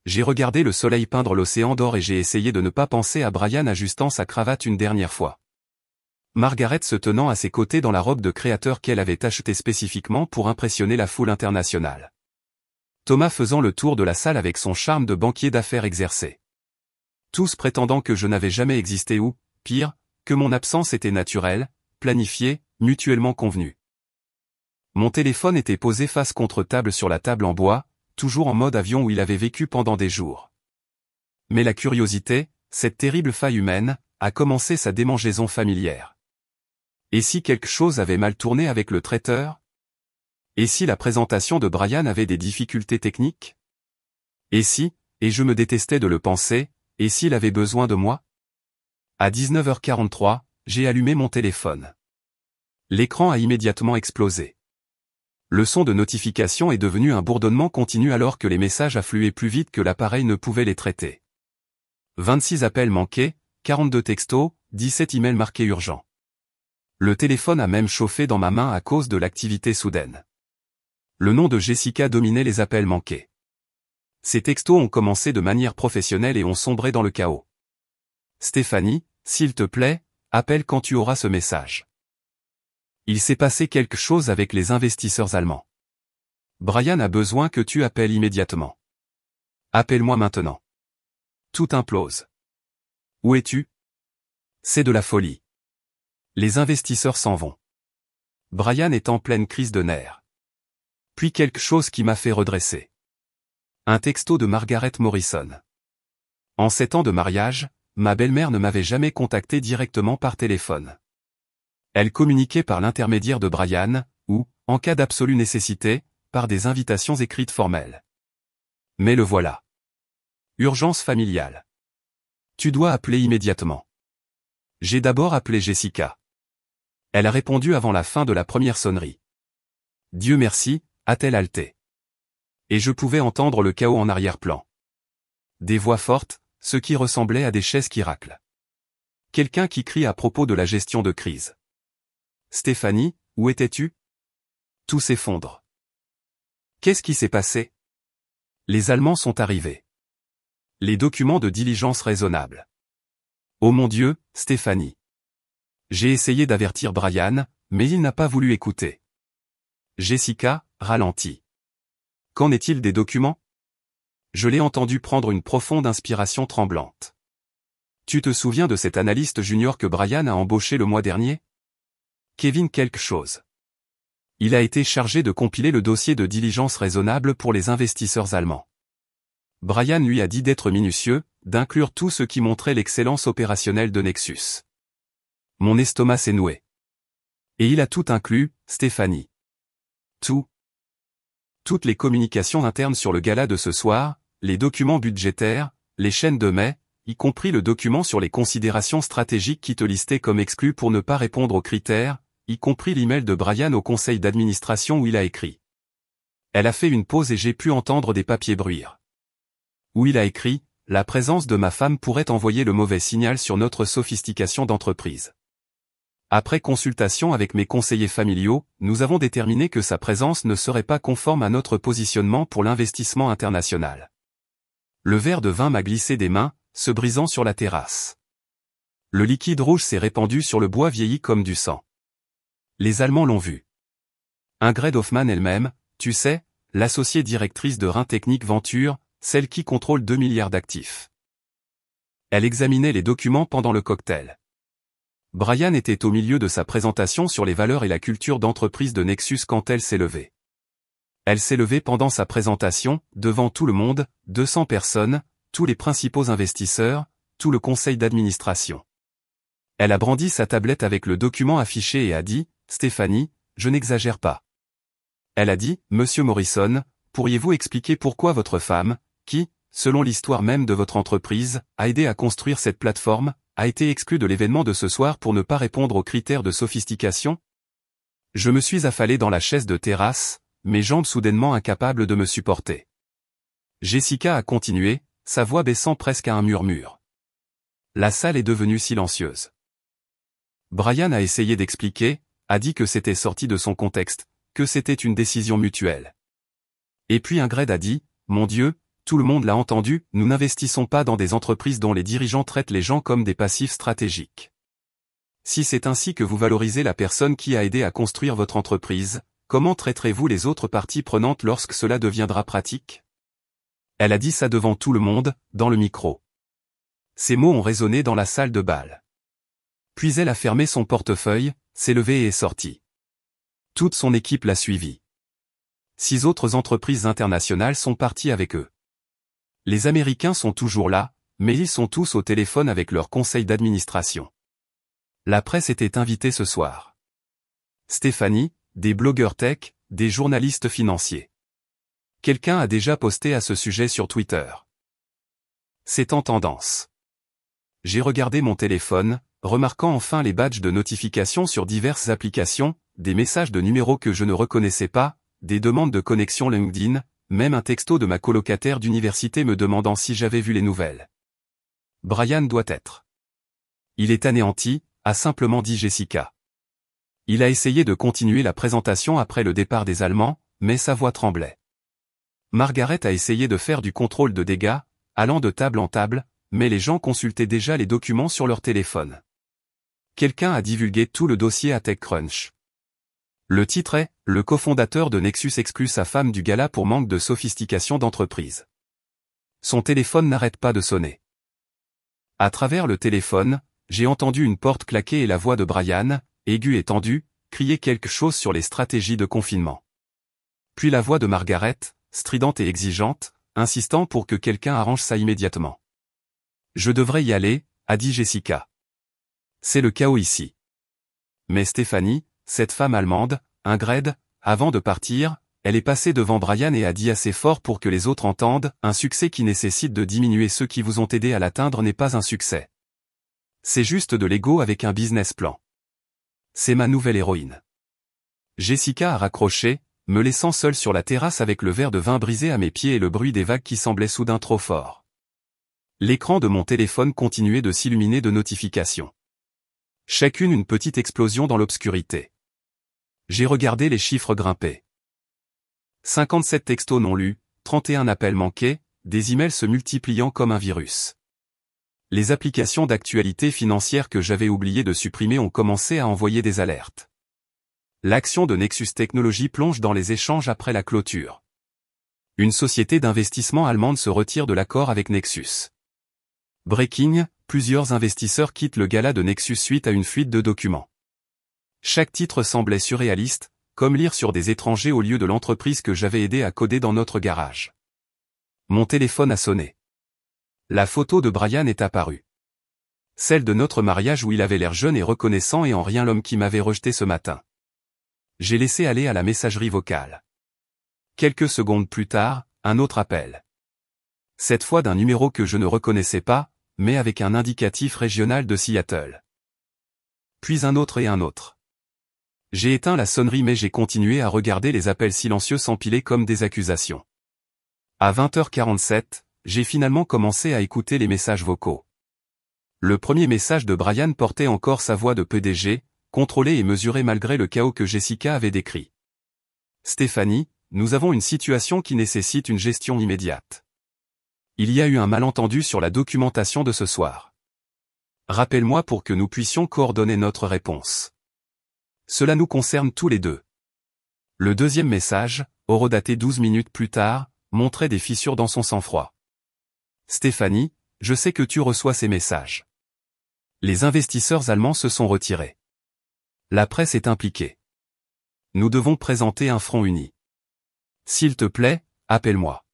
J'ai regardé le soleil peindre l'océan d'or et j'ai essayé de ne pas penser à Brian ajustant sa cravate une dernière fois. Margaret se tenant à ses côtés dans la robe de créateur qu'elle avait achetée spécifiquement pour impressionner la foule internationale. Thomas faisant le tour de la salle avec son charme de banquier d'affaires exercé. Tous prétendant que je n'avais jamais existé ou, pire, que mon absence était naturelle, planifiée, mutuellement convenue. Mon téléphone était posé face contre table sur la table en bois, toujours en mode avion où il avait vécu pendant des jours. Mais la curiosité, cette terrible faille humaine, a commencé sa démangeaison familière. Et si quelque chose avait mal tourné avec le traiteur? Et si la présentation de Brian avait des difficultés techniques? Et si, et je me détestais de le penser, et s'il avait besoin de moi? À 19h43, j'ai allumé mon téléphone. L'écran a immédiatement explosé. Le son de notification est devenu un bourdonnement continu alors que les messages affluaient plus vite que l'appareil ne pouvait les traiter. 26 appels manqués, 42 textos, 17 emails marqués urgents. Le téléphone a même chauffé dans ma main à cause de l'activité soudaine. Le nom de Jessica dominait les appels manqués. Ces textos ont commencé de manière professionnelle et ont sombré dans le chaos. Stéphanie, s'il te plaît, appelle quand tu auras ce message. Il s'est passé quelque chose avec les investisseurs allemands. Brian a besoin que tu appelles immédiatement. Appelle-moi maintenant. Tout implose. Où es-tu? C'est de la folie. Les investisseurs s'en vont. Brian est en pleine crise de nerfs. Puis quelque chose qui m'a fait redresser. Un texto de Margaret Morrison. En 7 ans de mariage, ma belle-mère ne m'avait jamais contacté directement par téléphone. Elle communiquait par l'intermédiaire de Brian, ou, en cas d'absolue nécessité, par des invitations écrites formelles. Mais le voilà. Urgence familiale. Tu dois appeler immédiatement. J'ai d'abord appelé Jessica. Elle a répondu avant la fin de la première sonnerie. Dieu merci, a-t-elle haleté. Et je pouvais entendre le chaos en arrière-plan. Des voix fortes, ce qui ressemblait à des chaises qui raclent. Quelqu'un qui crie à propos de la gestion de crise. Stéphanie, où étais-tu? Tout s'effondre. Qu'est-ce qui s'est passé? Les Allemands sont arrivés. Les documents de diligence raisonnable. Oh mon Dieu, Stéphanie. J'ai essayé d'avertir Brian, mais il n'a pas voulu écouter. Jessica, ralentit. Qu'en est-il des documents? Je l'ai entendu prendre une profonde inspiration tremblante. Tu te souviens de cet analyste junior que Brian a embauché le mois dernier? Kevin quelque chose. Il a été chargé de compiler le dossier de diligence raisonnable pour les investisseurs allemands. Brian lui a dit d'être minutieux, d'inclure tout ce qui montrait l'excellence opérationnelle de Nexus. Mon estomac s'est noué. Et il a tout inclus, Stéphanie. Tout. Toutes les communications internes sur le gala de ce soir, les documents budgétaires, les chaînes de mai, y compris le document sur les considérations stratégiques qui te listait comme exclu pour ne pas répondre aux critères, y compris l'email de Brian au conseil d'administration où il a écrit. Elle a fait une pause et j'ai pu entendre des papiers bruire. Où il a écrit, la présence de ma femme pourrait envoyer le mauvais signal sur notre sophistication d'entreprise. Après consultation avec mes conseillers familiaux, nous avons déterminé que sa présence ne serait pas conforme à notre positionnement pour l'investissement international. Le verre de vin m'a glissé des mains, se brisant sur la terrasse. Le liquide rouge s'est répandu sur le bois vieilli comme du sang. Les Allemands l'ont vu. Ingrid Hoffmann elle-même, tu sais, l'associée directrice de Rhin Technique Venture, celle qui contrôle 2 milliards d'actifs. Elle examinait les documents pendant le cocktail. Brian était au milieu de sa présentation sur les valeurs et la culture d'entreprise de Nexus quand elle s'est levée. Elle s'est levée pendant sa présentation, devant tout le monde, 200 personnes, tous les principaux investisseurs, tout le conseil d'administration. Elle a brandi sa tablette avec le document affiché et a dit, « Stéphanie, je n'exagère pas. » Elle a dit, « Monsieur Morrison, pourriez-vous expliquer pourquoi votre femme, qui, selon l'histoire même de votre entreprise, a aidé à construire cette plateforme, a été exclue de l'événement de ce soir pour ne pas répondre aux critères de sophistication ?» Je me suis affalé dans la chaise de terrasse, mes jambes soudainement incapables de me supporter. Jessica a continué, sa voix baissant presque à un murmure. La salle est devenue silencieuse. Brian a essayé d'expliquer, a dit que c'était sorti de son contexte, que c'était une décision mutuelle. Et puis Ingrid a dit, « Mon Dieu, tout le monde l'a entendu, nous n'investissons pas dans des entreprises dont les dirigeants traitent les gens comme des passifs stratégiques. Si c'est ainsi que vous valorisez la personne qui a aidé à construire votre entreprise, comment traiterez-vous les autres parties prenantes lorsque cela deviendra pratique ?» Elle a dit ça devant tout le monde, dans le micro. Ces mots ont résonné dans la salle de bal. Puis elle a fermé son portefeuille, s'est levée et est sortie. Toute son équipe l'a suivie. 6 autres entreprises internationales sont parties avec eux. Les Américains sont toujours là, mais ils sont tous au téléphone avec leur conseil d'administration. La presse était invitée ce soir. Stéphanie, des blogueurs tech, des journalistes financiers. Quelqu'un a déjà posté à ce sujet sur Twitter. C'est en tendance. J'ai regardé mon téléphone, remarquant enfin les badges de notification sur diverses applications, des messages de numéros que je ne reconnaissais pas, des demandes de connexion LinkedIn, même un texto de ma colocataire d'université me demandant si j'avais vu les nouvelles. Brian doit être. Il est anéanti, a simplement dit Jessica. Il a essayé de continuer la présentation après le départ des Allemands, mais sa voix tremblait. Margaret a essayé de faire du contrôle de dégâts, allant de table en table, mais les gens consultaient déjà les documents sur leur téléphone. Quelqu'un a divulgué tout le dossier à TechCrunch. Le titre est « Le cofondateur de Nexus exclut sa femme du gala pour manque de sophistication d'entreprise ». Son téléphone n'arrête pas de sonner. À travers le téléphone, j'ai entendu une porte claquer et la voix de Brian, aiguë et tendue, crier quelque chose sur les stratégies de confinement. Puis la voix de Margaret, stridente et exigeante, insistant pour que quelqu'un arrange ça immédiatement. « Je devrais y aller », a dit Jessica. « C'est le chaos ici. » Mais Stéphanie, cette femme allemande, Ingrid, avant de partir, elle est passée devant Brian et a dit assez fort pour que les autres entendent, « Un succès qui nécessite de diminuer ceux qui vous ont aidé à l'atteindre n'est pas un succès. C'est juste de l'ego avec un business plan. C'est ma nouvelle héroïne. » Jessica a raccroché, me laissant seul sur la terrasse avec le verre de vin brisé à mes pieds et le bruit des vagues qui semblait soudain trop fort. L'écran de mon téléphone continuait de s'illuminer de notifications. Chacune une petite explosion dans l'obscurité. J'ai regardé les chiffres grimper. 57 textos non lus, 31 appels manqués, des emails se multipliant comme un virus. Les applications d'actualité financière que j'avais oublié de supprimer ont commencé à envoyer des alertes. L'action de Nexus Technologies plonge dans les échanges après la clôture. Une société d'investissement allemande se retire de l'accord avec Nexus. Breaking, plusieurs investisseurs quittent le gala de Nexus suite à une fuite de documents. Chaque titre semblait surréaliste, comme lire sur des étrangers au lieu de l'entreprise que j'avais aidé à coder dans notre garage. Mon téléphone a sonné. La photo de Brian est apparue. Celle de notre mariage où il avait l'air jeune et reconnaissant et en rien l'homme qui m'avait rejeté ce matin. J'ai laissé aller à la messagerie vocale. Quelques secondes plus tard, un autre appel. Cette fois d'un numéro que je ne reconnaissais pas, mais avec un indicatif régional de Seattle. Puis un autre et un autre. J'ai éteint la sonnerie mais j'ai continué à regarder les appels silencieux s'empiler comme des accusations. À 20h47, j'ai finalement commencé à écouter les messages vocaux. Le premier message de Brian portait encore sa voix de PDG, contrôlée et mesurée malgré le chaos que Jessica avait décrit. « Stéphanie, nous avons une situation qui nécessite une gestion immédiate. Il y a eu un malentendu sur la documentation de ce soir. Rappelle-moi pour que nous puissions coordonner notre réponse. Cela nous concerne tous les deux. » Le deuxième message, horodaté 12 minutes plus tard, montrait des fissures dans son sang-froid. « Stéphanie, je sais que tu reçois ces messages. Les investisseurs allemands se sont retirés. La presse est impliquée. Nous devons présenter un front uni. S'il te plaît, appelle-moi.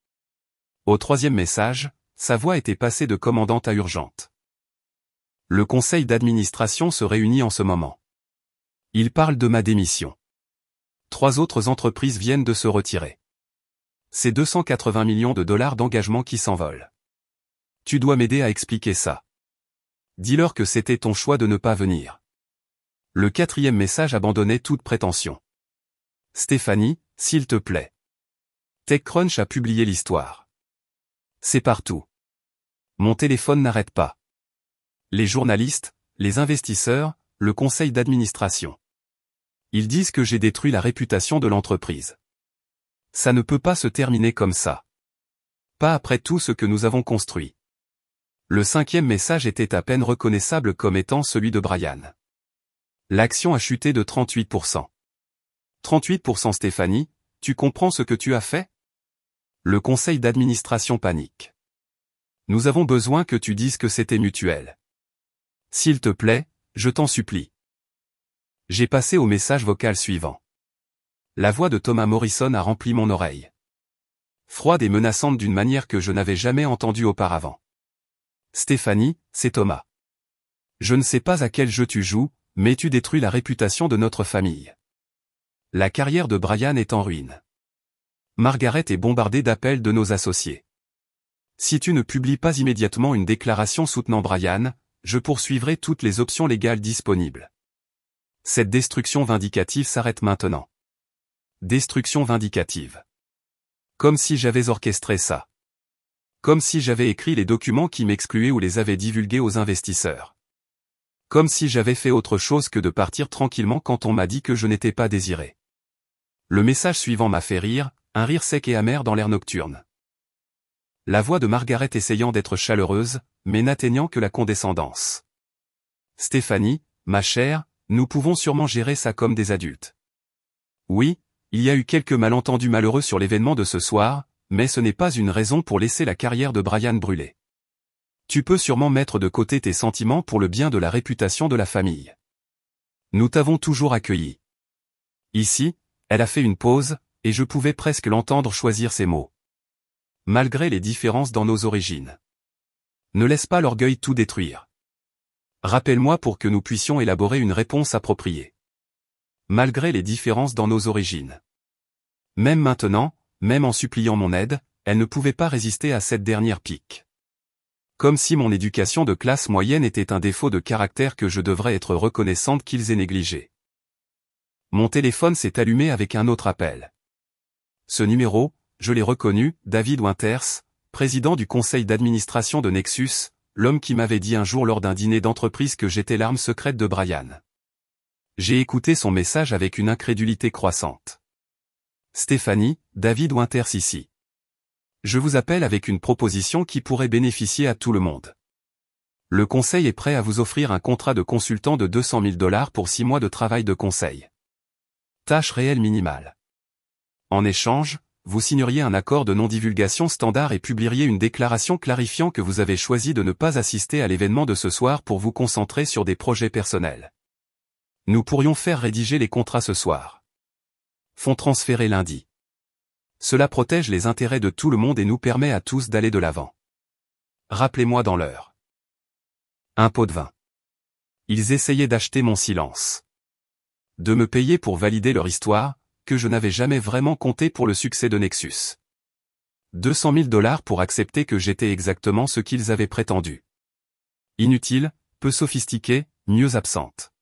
Au troisième message, sa voix était passée de commandante à urgente. Le conseil d'administration se réunit en ce moment. Il parle de ma démission. 3 autres entreprises viennent de se retirer. C'est 280 millions de dollars d'engagement qui s'envolent. Tu dois m'aider à expliquer ça. Dis-leur que c'était ton choix de ne pas venir. Le quatrième message abandonnait toute prétention. Stéphanie, s'il te plaît. TechCrunch a publié l'histoire. C'est partout. Mon téléphone n'arrête pas. Les journalistes, les investisseurs, le conseil d'administration. Ils disent que j'ai détruit la réputation de l'entreprise. Ça ne peut pas se terminer comme ça. Pas après tout ce que nous avons construit. Le cinquième message était à peine reconnaissable comme étant celui de Brian. L'action a chuté de 38%. 38% Stéphanie, tu comprends ce que tu as fait? Le conseil d'administration panique. Nous avons besoin que tu dises que c'était mutuel. S'il te plaît, je t'en supplie. J'ai passé au message vocal suivant. La voix de Thomas Morrison a rempli mon oreille. Froide et menaçante d'une manière que je n'avais jamais entendue auparavant. Stéphanie, c'est Thomas. Je ne sais pas à quel jeu tu joues, mais tu détruis la réputation de notre famille. La carrière de Brian est en ruine. Margaret est bombardée d'appels de nos associés. Si tu ne publies pas immédiatement une déclaration soutenant Brian, je poursuivrai toutes les options légales disponibles. Cette destruction vindicative s'arrête maintenant. Destruction vindicative. Comme si j'avais orchestré ça. Comme si j'avais écrit les documents qui m'excluaient ou les avais divulgués aux investisseurs. Comme si j'avais fait autre chose que de partir tranquillement quand on m'a dit que je n'étais pas désiré. Le message suivant m'a fait rire, un rire sec et amer dans l'air nocturne. La voix de Margaret essayant d'être chaleureuse, mais n'atteignant que la condescendance. Stéphanie, ma chère, nous pouvons sûrement gérer ça comme des adultes. Oui, il y a eu quelques malentendus malheureux sur l'événement de ce soir, mais ce n'est pas une raison pour laisser la carrière de Brian brûler. Tu peux sûrement mettre de côté tes sentiments pour le bien de la réputation de la famille. Nous t'avons toujours accueilli. Ici, elle a fait une pause, et je pouvais presque l'entendre choisir ses mots. Malgré les différences dans nos origines. Ne laisse pas l'orgueil tout détruire. Rappelle-moi pour que nous puissions élaborer une réponse appropriée. Malgré les différences dans nos origines. Même maintenant, même en suppliant mon aide, elle ne pouvait pas résister à cette dernière pique. Comme si mon éducation de classe moyenne était un défaut de caractère que je devrais être reconnaissante qu'ils aient négligé. Mon téléphone s'est allumé avec un autre appel. Ce numéro, je l'ai reconnu, David Winters, président du conseil d'administration de Nexus, l'homme qui m'avait dit un jour lors d'un dîner d'entreprise que j'étais l'arme secrète de Brian. J'ai écouté son message avec une incrédulité croissante. Stéphanie, David Winters ici. Je vous appelle avec une proposition qui pourrait bénéficier à tout le monde. Le conseil est prêt à vous offrir un contrat de consultant de 200 000 $ pour 6 mois de travail de conseil. Tâche réelle minimale. En échange, vous signeriez un accord de non-divulgation standard et publieriez une déclaration clarifiant que vous avez choisi de ne pas assister à l'événement de ce soir pour vous concentrer sur des projets personnels. Nous pourrions faire rédiger les contrats ce soir. Fonds transférés lundi. Cela protège les intérêts de tout le monde et nous permet à tous d'aller de l'avant. Rappelez-moi dans l'heure. Un pot de vin. Ils essayaient d'acheter mon silence. De me payer pour valider leur histoire, que je n'avais jamais vraiment compté pour le succès de Nexus. 200 000 $ pour accepter que j'étais exactement ce qu'ils avaient prétendu. Inutile, peu sophistiqué, mieux absente.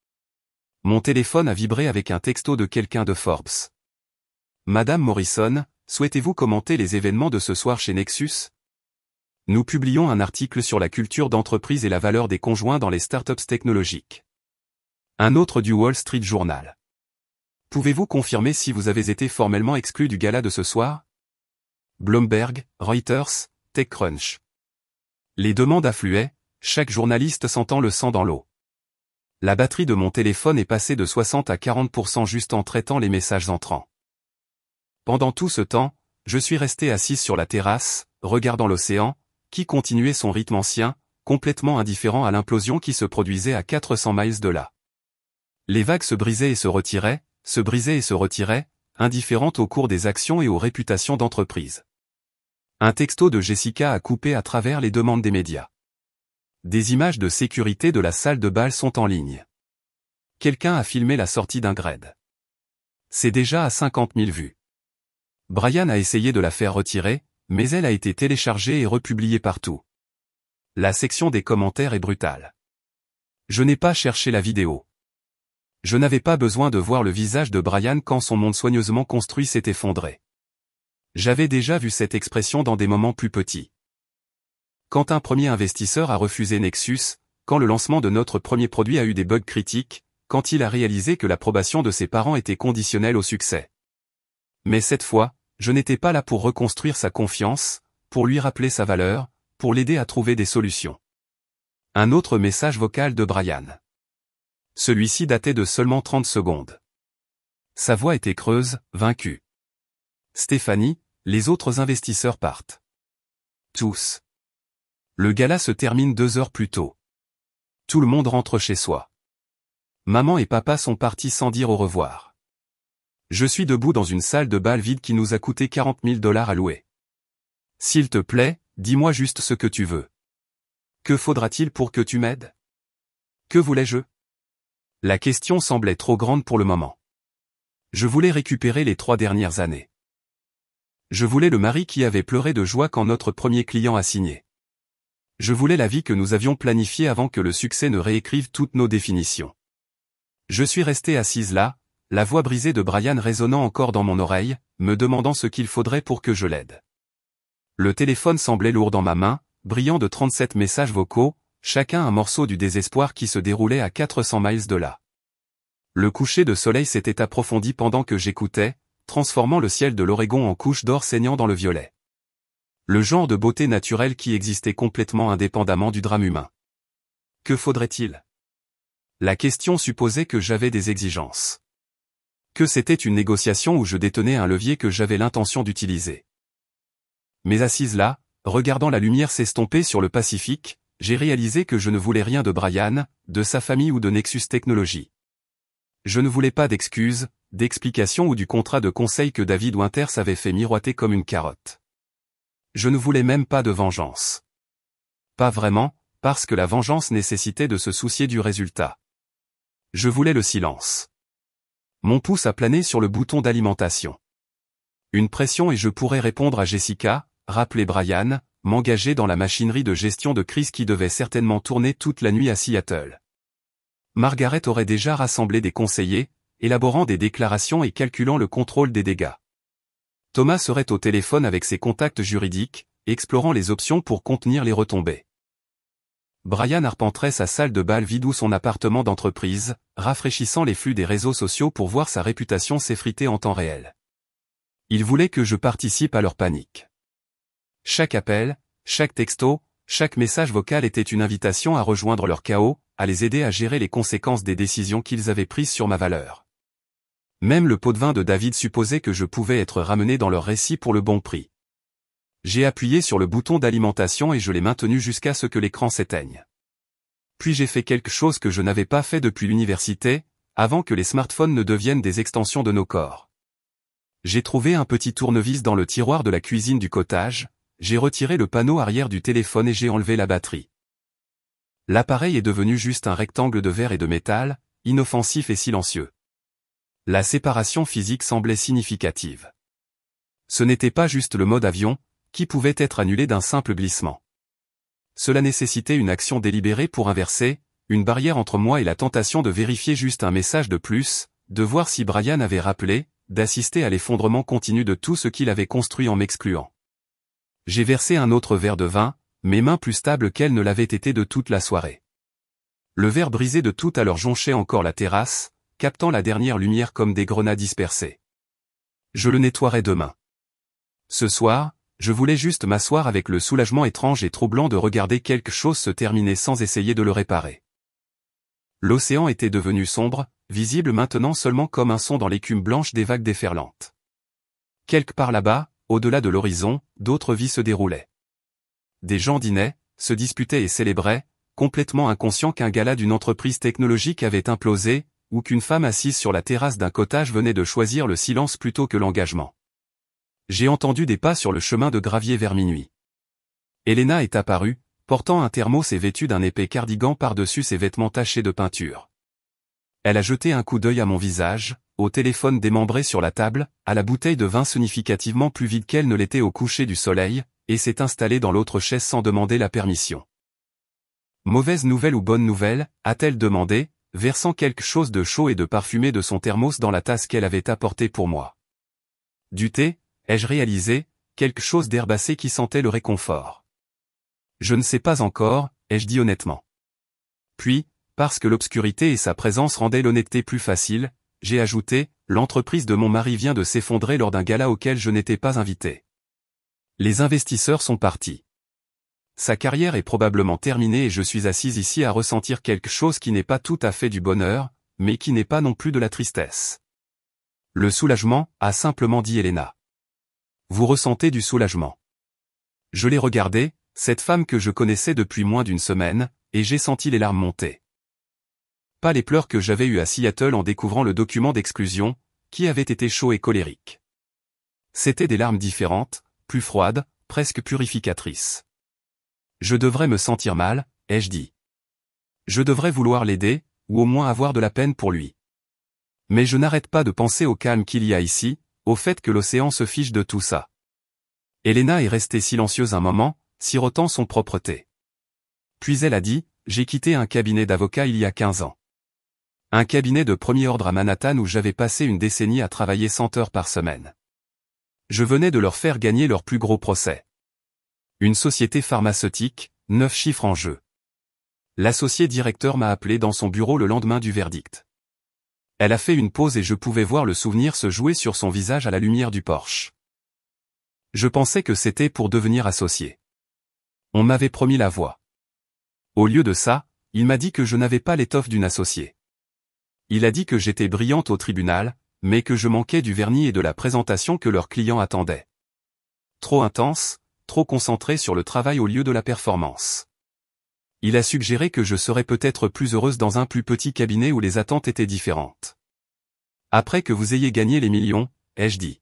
Mon téléphone a vibré avec un texto de quelqu'un de Forbes. Madame Morrison, souhaitez-vous commenter les événements de ce soir chez Nexus? Nous publions un article sur la culture d'entreprise et la valeur des conjoints dans les startups technologiques. Un autre du Wall Street Journal. Pouvez-vous confirmer si vous avez été formellement exclu du gala de ce soir? Bloomberg, Reuters, TechCrunch. Les demandes affluaient, chaque journaliste sentant le sang dans l'eau. La batterie de mon téléphone est passée de 60 à 40% juste en traitant les messages entrants. Pendant tout ce temps, je suis resté assise sur la terrasse, regardant l'océan, qui continuait son rythme ancien, complètement indifférent à l'implosion qui se produisait à 400 miles de là. Les vagues se brisaient et se retiraient, se brisaient et se retiraient, indifférente au cours des actions et aux réputations d'entreprise. Un texto de Jessica a coupé à travers les demandes des médias. Des images de sécurité de la salle de bal sont en ligne. Quelqu'un a filmé la sortie d'un grade. C'est déjà à 50 000 vues. Brian a essayé de la faire retirer, mais elle a été téléchargée et republiée partout. La section des commentaires est brutale. Je n'ai pas cherché la vidéo. Je n'avais pas besoin de voir le visage de Brian quand son monde soigneusement construit s'est effondré. J'avais déjà vu cette expression dans des moments plus petits. Quand un premier investisseur a refusé Nexus, quand le lancement de notre premier produit a eu des bugs critiques, quand il a réalisé que l'approbation de ses parents était conditionnelle au succès. Mais cette fois, je n'étais pas là pour reconstruire sa confiance, pour lui rappeler sa valeur, pour l'aider à trouver des solutions. Un autre message vocal de Brian. Celui-ci datait de seulement 30 secondes. Sa voix était creuse, vaincue. Stéphanie, les autres investisseurs partent. Tous. Le gala se termine 2 heures plus tôt. Tout le monde rentre chez soi. Maman et papa sont partis sans dire au revoir. Je suis debout dans une salle de bal vide qui nous a coûté 40 000 $ à louer. S'il te plaît, dis-moi juste ce que tu veux. Que faudra-t-il pour que tu m'aides? Que voulais-je? La question semblait trop grande pour le moment. Je voulais récupérer les 3 dernières années. Je voulais le mari qui avait pleuré de joie quand notre premier client a signé. Je voulais la vie que nous avions planifiée avant que le succès ne réécrive toutes nos définitions. Je suis resté assise là, la voix brisée de Brian résonnant encore dans mon oreille, me demandant ce qu'il faudrait pour que je l'aide. Le téléphone semblait lourd dans ma main, brillant de 37 messages vocaux, chacun un morceau du désespoir qui se déroulait à 400 miles de là. Le coucher de soleil s'était approfondi pendant que j'écoutais, transformant le ciel de l'Oregon en couche d'or saignant dans le violet. Le genre de beauté naturelle qui existait complètement indépendamment du drame humain. Que faudrait-il? La question supposait que j'avais des exigences. Que c'était une négociation où je détenais un levier que j'avais l'intention d'utiliser. Mais assise là, regardant la lumière s'estomper sur le Pacifique, j'ai réalisé que je ne voulais rien de Brian, de sa famille ou de Nexus Technologies. Je ne voulais pas d'excuses, d'explications ou du contrat de conseil que David Winters avait fait miroiter comme une carotte. Je ne voulais même pas de vengeance. Pas vraiment, parce que la vengeance nécessitait de se soucier du résultat. Je voulais le silence. Mon pouce a plané sur le bouton d'alimentation. Une pression et je pourrais répondre à Jessica, rappeler Brian, m'engager dans la machinerie de gestion de crise qui devait certainement tourner toute la nuit à Seattle. Margaret aurait déjà rassemblé des conseillers, élaborant des déclarations et calculant le contrôle des dégâts. Thomas serait au téléphone avec ses contacts juridiques, explorant les options pour contenir les retombées. Brian arpenterait sa salle de bal vide ou son appartement d'entreprise, rafraîchissant les flux des réseaux sociaux pour voir sa réputation s'effriter en temps réel. Il voulait que je participe à leur panique. Chaque appel, chaque texto, chaque message vocal était une invitation à rejoindre leur chaos, à les aider à gérer les conséquences des décisions qu'ils avaient prises sur ma valeur. Même le pot de vin de David supposait que je pouvais être ramené dans leur récit pour le bon prix. J'ai appuyé sur le bouton d'alimentation et je l'ai maintenu jusqu'à ce que l'écran s'éteigne. Puis j'ai fait quelque chose que je n'avais pas fait depuis l'université, avant que les smartphones ne deviennent des extensions de nos corps. J'ai trouvé un petit tournevis dans le tiroir de la cuisine du cottage, j'ai retiré le panneau arrière du téléphone et j'ai enlevé la batterie. L'appareil est devenu juste un rectangle de verre et de métal, inoffensif et silencieux. La séparation physique semblait significative. Ce n'était pas juste le mode avion, qui pouvait être annulé d'un simple glissement. Cela nécessitait une action délibérée pour inverser, une barrière entre moi et la tentation de vérifier juste un message de plus, de voir si Brian avait rappelé, d'assister à l'effondrement continu de tout ce qu'il avait construit en m'excluant. J'ai versé un autre verre de vin, mes mains plus stables qu'elles ne l'avaient été de toute la soirée. Le verre brisé de tout à l'heure jonchait encore la terrasse, captant la dernière lumière comme des grenades dispersées. Je le nettoierai demain. Ce soir, je voulais juste m'asseoir avec le soulagement étrange et troublant de regarder quelque chose se terminer sans essayer de le réparer. L'océan était devenu sombre, visible maintenant seulement comme un son dans l'écume blanche des vagues déferlantes. Quelque part là-bas, au-delà de l'horizon, d'autres vies se déroulaient. Des gens dînaient, se disputaient et célébraient, complètement inconscients qu'un gala d'une entreprise technologique avait implosé, ou qu'une femme assise sur la terrasse d'un cottage venait de choisir le silence plutôt que l'engagement. J'ai entendu des pas sur le chemin de gravier vers minuit. Elena est apparue, portant un thermos et vêtue d'un épais cardigan par-dessus ses vêtements tachés de peinture. Elle a jeté un coup d'œil à mon visage, au téléphone démembré sur la table, à la bouteille de vin significativement plus vide qu'elle ne l'était au coucher du soleil, et s'est installée dans l'autre chaise sans demander la permission. Mauvaise nouvelle ou bonne nouvelle, a-t-elle demandé, versant quelque chose de chaud et de parfumé de son thermos dans la tasse qu'elle avait apportée pour moi. Du thé, ai-je réalisé, quelque chose d'herbacé qui sentait le réconfort. Je ne sais pas encore, ai-je dit honnêtement. Puis, parce que l'obscurité et sa présence rendaient l'honnêteté plus facile, j'ai ajouté, l'entreprise de mon mari vient de s'effondrer lors d'un gala auquel je n'étais pas invité. Les investisseurs sont partis. Sa carrière est probablement terminée et je suis assise ici à ressentir quelque chose qui n'est pas tout à fait du bonheur, mais qui n'est pas non plus de la tristesse. Le soulagement, a simplement dit Elena. Vous ressentez du soulagement. Je l'ai regardée, cette femme que je connaissais depuis moins d'une semaine, et j'ai senti les larmes monter. Pas les pleurs que j'avais eus à Seattle en découvrant le document d'exclusion, qui avait été chaud et colérique. C'étaient des larmes différentes, plus froides, presque purificatrices. Je devrais me sentir mal, ai-je dit. Je devrais vouloir l'aider, ou au moins avoir de la peine pour lui. Mais je n'arrête pas de penser au calme qu'il y a ici, au fait que l'océan se fiche de tout ça. Elena est restée silencieuse un moment, sirotant son propre thé. Puis elle a dit, j'ai quitté un cabinet d'avocat il y a 15 ans. Un cabinet de premier ordre à Manhattan où j'avais passé une décennie à travailler 100 heures par semaine. Je venais de leur faire gagner leur plus gros procès. Une société pharmaceutique, 9 chiffres en jeu. L'associé directeur m'a appelé dans son bureau le lendemain du verdict. Elle a fait une pause et je pouvais voir le souvenir se jouer sur son visage à la lumière du porche. Je pensais que c'était pour devenir associé. On m'avait promis la voie. Au lieu de ça, il m'a dit que je n'avais pas l'étoffe d'une associée. Il a dit que j'étais brillante au tribunal, mais que je manquais du vernis et de la présentation que leurs clients attendaient. Trop intense, trop concentré sur le travail au lieu de la performance. Il a suggéré que je serais peut-être plus heureuse dans un plus petit cabinet où les attentes étaient différentes. Après que vous ayez gagné les millions, ai-je dit.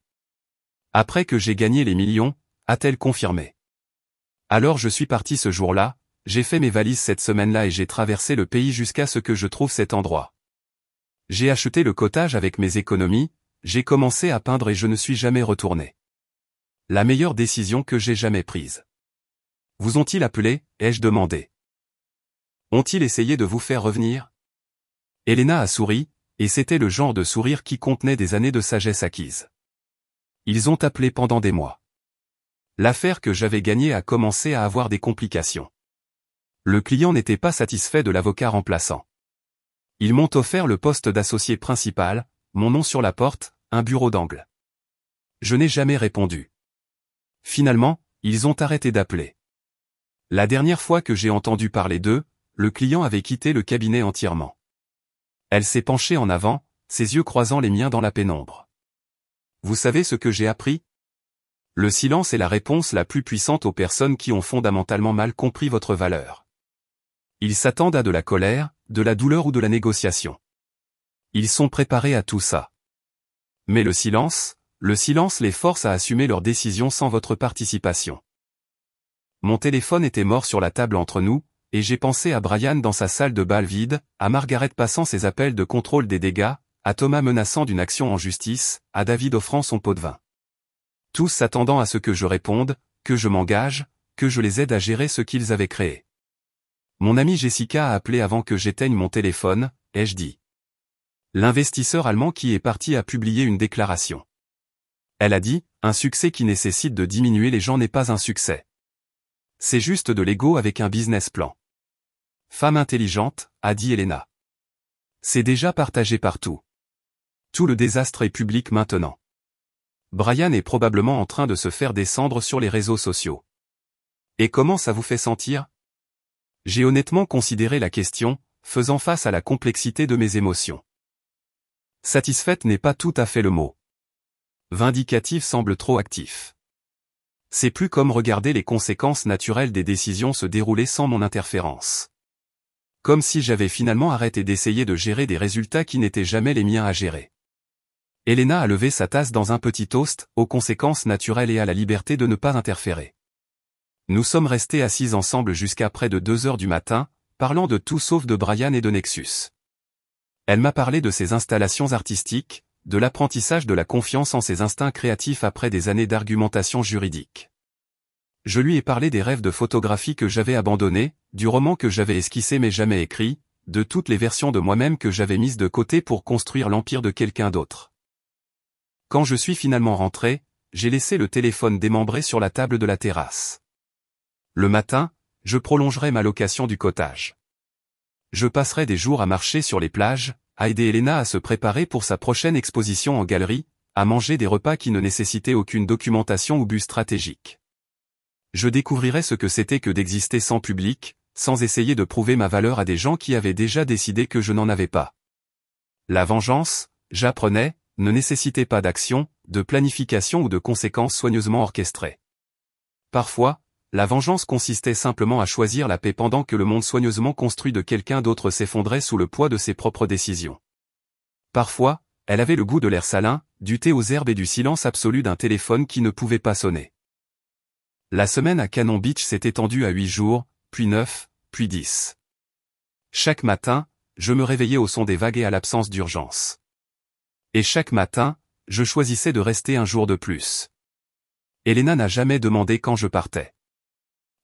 Après que j'ai gagné les millions, a-t-elle confirmé. Alors je suis parti ce jour-là, j'ai fait mes valises cette semaine-là et j'ai traversé le pays jusqu'à ce que je trouve cet endroit. J'ai acheté le cottage avec mes économies, j'ai commencé à peindre et je ne suis jamais retourné. La meilleure décision que j'ai jamais prise. Vous ont-ils appelé, ai-je demandé. Ont-ils essayé de vous faire revenir? Elena a souri, et c'était le genre de sourire qui contenait des années de sagesse acquise. Ils ont appelé pendant des mois. L'affaire que j'avais gagnée a commencé à avoir des complications. Le client n'était pas satisfait de l'avocat remplaçant. Ils m'ont offert le poste d'associé principal, mon nom sur la porte, un bureau d'angle. Je n'ai jamais répondu. Finalement, ils ont arrêté d'appeler. La dernière fois que j'ai entendu parler d'eux, le client avait quitté le cabinet entièrement. Elle s'est penchée en avant, ses yeux croisant les miens dans la pénombre. Vous savez ce que j'ai appris? Le silence est la réponse la plus puissante aux personnes qui ont fondamentalement mal compris votre valeur. Ils s'attendent à de la colère, de la douleur ou de la négociation. Ils sont préparés à tout ça. Mais le silence les force à assumer leurs décisions sans votre participation. Mon téléphone était mort sur la table entre nous, et j'ai pensé à Brian dans sa salle de bal vide, à Margaret passant ses appels de contrôle des dégâts, à Thomas menaçant d'une action en justice, à David offrant son pot de vin. Tous s'attendant à ce que je réponde, que je m'engage, que je les aide à gérer ce qu'ils avaient créé. Mon amie Jessica a appelé avant que j'éteigne mon téléphone, ai-je dit. L'investisseur allemand qui est parti a publié une déclaration. Elle a dit, un succès qui nécessite de diminuer les gens n'est pas un succès. C'est juste de l'ego avec un business plan. Femme intelligente, a dit Elena. C'est déjà partagé partout. Tout le désastre est public maintenant. Brian est probablement en train de se faire descendre sur les réseaux sociaux. Et comment ça vous fait sentir? J'ai honnêtement considéré la question, faisant face à la complexité de mes émotions. Satisfaite n'est pas tout à fait le mot. Vindicatif semble trop actif. C'est plus comme regarder les conséquences naturelles des décisions se dérouler sans mon interférence. Comme si j'avais finalement arrêté d'essayer de gérer des résultats qui n'étaient jamais les miens à gérer. Elena a levé sa tasse dans un petit toast, aux conséquences naturelles et à la liberté de ne pas interférer. Nous sommes restés assis ensemble jusqu'à près de 2 heures du matin, parlant de tout sauf de Brian et de Nexus. Elle m'a parlé de ses installations artistiques, de l'apprentissage de la confiance en ses instincts créatifs après des années d'argumentation juridique. Je lui ai parlé des rêves de photographie que j'avais abandonnés, du roman que j'avais esquissé mais jamais écrit, de toutes les versions de moi-même que j'avais mises de côté pour construire l'empire de quelqu'un d'autre. Quand je suis finalement rentré, j'ai laissé le téléphone démembré sur la table de la terrasse. Le matin, je prolongerai ma location du cottage. Je passerai des jours à marcher sur les plages, à aider Elena à se préparer pour sa prochaine exposition en galerie, à manger des repas qui ne nécessitaient aucune documentation ou but stratégique. Je découvrirai ce que c'était que d'exister sans public, sans essayer de prouver ma valeur à des gens qui avaient déjà décidé que je n'en avais pas. La vengeance, j'apprenais, ne nécessitait pas d'action, de planification ou de conséquences soigneusement orchestrées. Parfois, la vengeance consistait simplement à choisir la paix pendant que le monde soigneusement construit de quelqu'un d'autre s'effondrait sous le poids de ses propres décisions. Parfois, elle avait le goût de l'air salin, du thé aux herbes et du silence absolu d'un téléphone qui ne pouvait pas sonner. La semaine à Cannon Beach s'est étendue à 8 jours, puis 9, puis 10. Chaque matin, je me réveillais au son des vagues et à l'absence d'urgence. Et chaque matin, je choisissais de rester un jour de plus. Elena n'a jamais demandé quand je partais.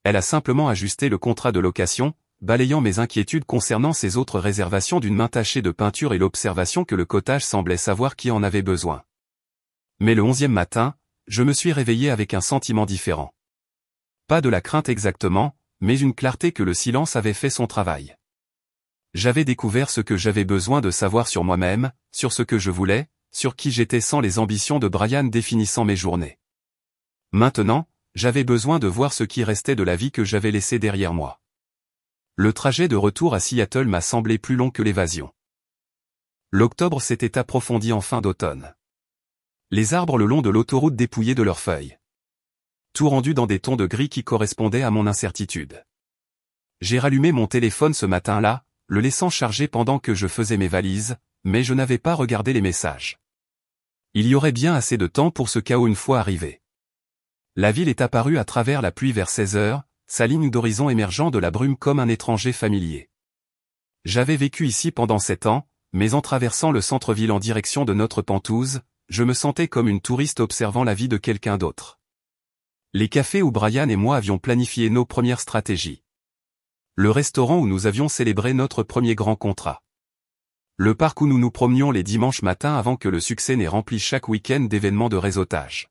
Elle a simplement ajusté le contrat de location, balayant mes inquiétudes concernant ses autres réservations d'une main tachée de peinture et l'observation que le cottage semblait savoir qui en avait besoin. Mais le 11e matin, je me suis réveillé avec un sentiment différent. Pas de la crainte exactement, mais une clarté que le silence avait fait son travail. J'avais découvert ce que j'avais besoin de savoir sur moi-même, sur ce que je voulais, sur qui j'étais sans les ambitions de Brian définissant mes journées. Maintenant, j'avais besoin de voir ce qui restait de la vie que j'avais laissée derrière moi. Le trajet de retour à Seattle m'a semblé plus long que l'évasion. L'octobre s'était approfondi en fin d'automne. Les arbres le long de l'autoroute dépouillaient de leurs feuilles. Tout rendu dans des tons de gris qui correspondaient à mon incertitude. J'ai rallumé mon téléphone ce matin-là, le laissant charger pendant que je faisais mes valises, mais je n'avais pas regardé les messages. Il y aurait bien assez de temps pour ce chaos une fois arrivé. La ville est apparue à travers la pluie vers 16 heures, sa ligne d'horizon émergeant de la brume comme un étranger familier. J'avais vécu ici pendant 7 ans, mais en traversant le centre-ville en direction de notre Penthouse, je me sentais comme une touriste observant la vie de quelqu'un d'autre. Les cafés où Brian et moi avions planifié nos premières stratégies. Le restaurant où nous avions célébré notre premier grand contrat. Le parc où nous nous promenions les dimanches matins avant que le succès n'ait rempli chaque week-end d'événements de réseautage.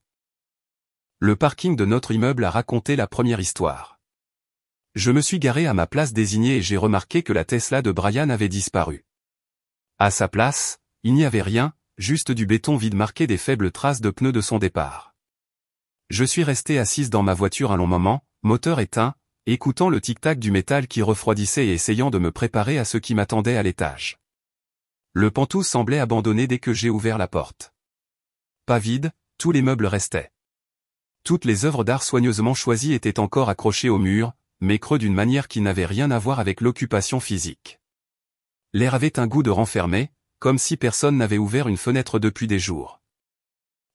Le parking de notre immeuble a raconté la première histoire. Je me suis garé à ma place désignée et j'ai remarqué que la Tesla de Brian avait disparu. À sa place, il n'y avait rien, juste du béton vide marqué des faibles traces de pneus de son départ. Je suis resté assise dans ma voiture un long moment, moteur éteint, écoutant le tic-tac du métal qui refroidissait et essayant de me préparer à ce qui m'attendait à l'étage. Le Penthouse semblait abandonné dès que j'ai ouvert la porte. Pas vide, tous les meubles restaient. Toutes les œuvres d'art soigneusement choisies étaient encore accrochées au mur, mais creux d'une manière qui n'avait rien à voir avec l'occupation physique. L'air avait un goût de renfermé, comme si personne n'avait ouvert une fenêtre depuis des jours.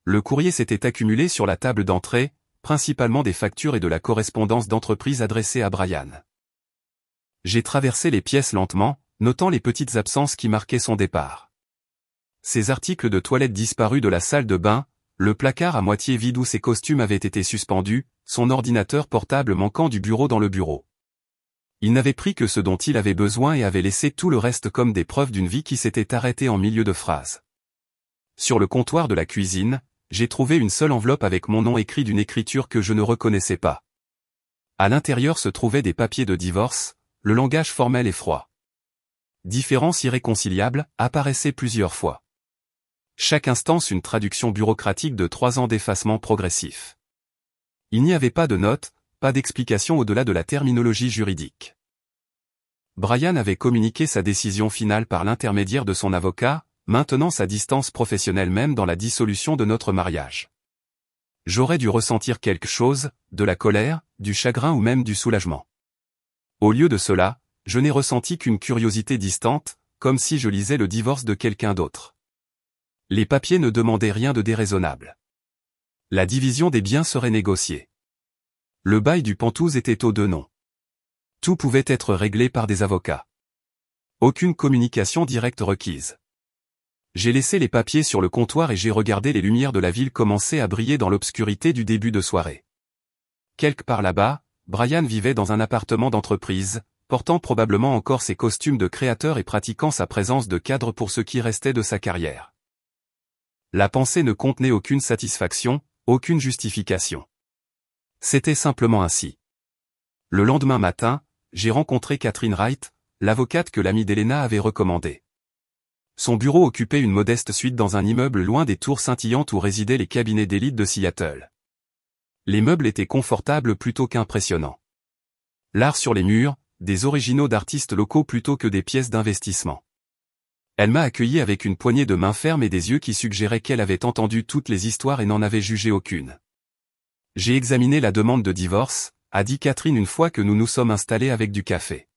Le courrier s'était accumulé sur la table d'entrée, principalement des factures et de la correspondance d'entreprise adressée à Brian. J'ai traversé les pièces lentement, notant les petites absences qui marquaient son départ. Ses articles de toilette disparus de la salle de bain, le placard à moitié vide où ses costumes avaient été suspendus, son ordinateur portable manquant du bureau dans le bureau. Il n'avait pris que ce dont il avait besoin et avait laissé tout le reste comme des preuves d'une vie qui s'était arrêtée en milieu de phrase. Sur le comptoir de la cuisine, j'ai trouvé une seule enveloppe avec mon nom écrit d'une écriture que je ne reconnaissais pas. À l'intérieur se trouvaient des papiers de divorce, le langage formel et froid. Différence irréconciliable apparaissait plusieurs fois. Chaque instance une traduction bureaucratique de 3 ans d'effacement progressif. Il n'y avait pas de notes, pas d'explication au-delà de la terminologie juridique. Brian avait communiqué sa décision finale par l'intermédiaire de son avocat, maintenant sa distance professionnelle même dans la dissolution de notre mariage. J'aurais dû ressentir quelque chose, de la colère, du chagrin ou même du soulagement. Au lieu de cela, je n'ai ressenti qu'une curiosité distante, comme si je lisais le divorce de quelqu'un d'autre. Les papiers ne demandaient rien de déraisonnable. La division des biens serait négociée. Le bail du Pentouse était aux deux noms. Tout pouvait être réglé par des avocats. Aucune communication directe requise. J'ai laissé les papiers sur le comptoir et j'ai regardé les lumières de la ville commencer à briller dans l'obscurité du début de soirée. Quelque part là-bas, Brian vivait dans un appartement d'entreprise, portant probablement encore ses costumes de créateur et pratiquant sa présence de cadre pour ce qui restait de sa carrière. La pensée ne contenait aucune satisfaction, aucune justification. C'était simplement ainsi. Le lendemain matin, j'ai rencontré Catherine Wright, l'avocate que l'ami d'Elena avait recommandée. Son bureau occupait une modeste suite dans un immeuble loin des tours scintillantes où résidaient les cabinets d'élite de Seattle. Les meubles étaient confortables plutôt qu'impressionnants. L'art sur les murs, des originaux d'artistes locaux plutôt que des pièces d'investissement. Elle m'a accueilli avec une poignée de main ferme et des yeux qui suggéraient qu'elle avait entendu toutes les histoires et n'en avait jugé aucune. J'ai examiné la demande de divorce, a dit Catherine une fois que nous nous sommes installés avec du café.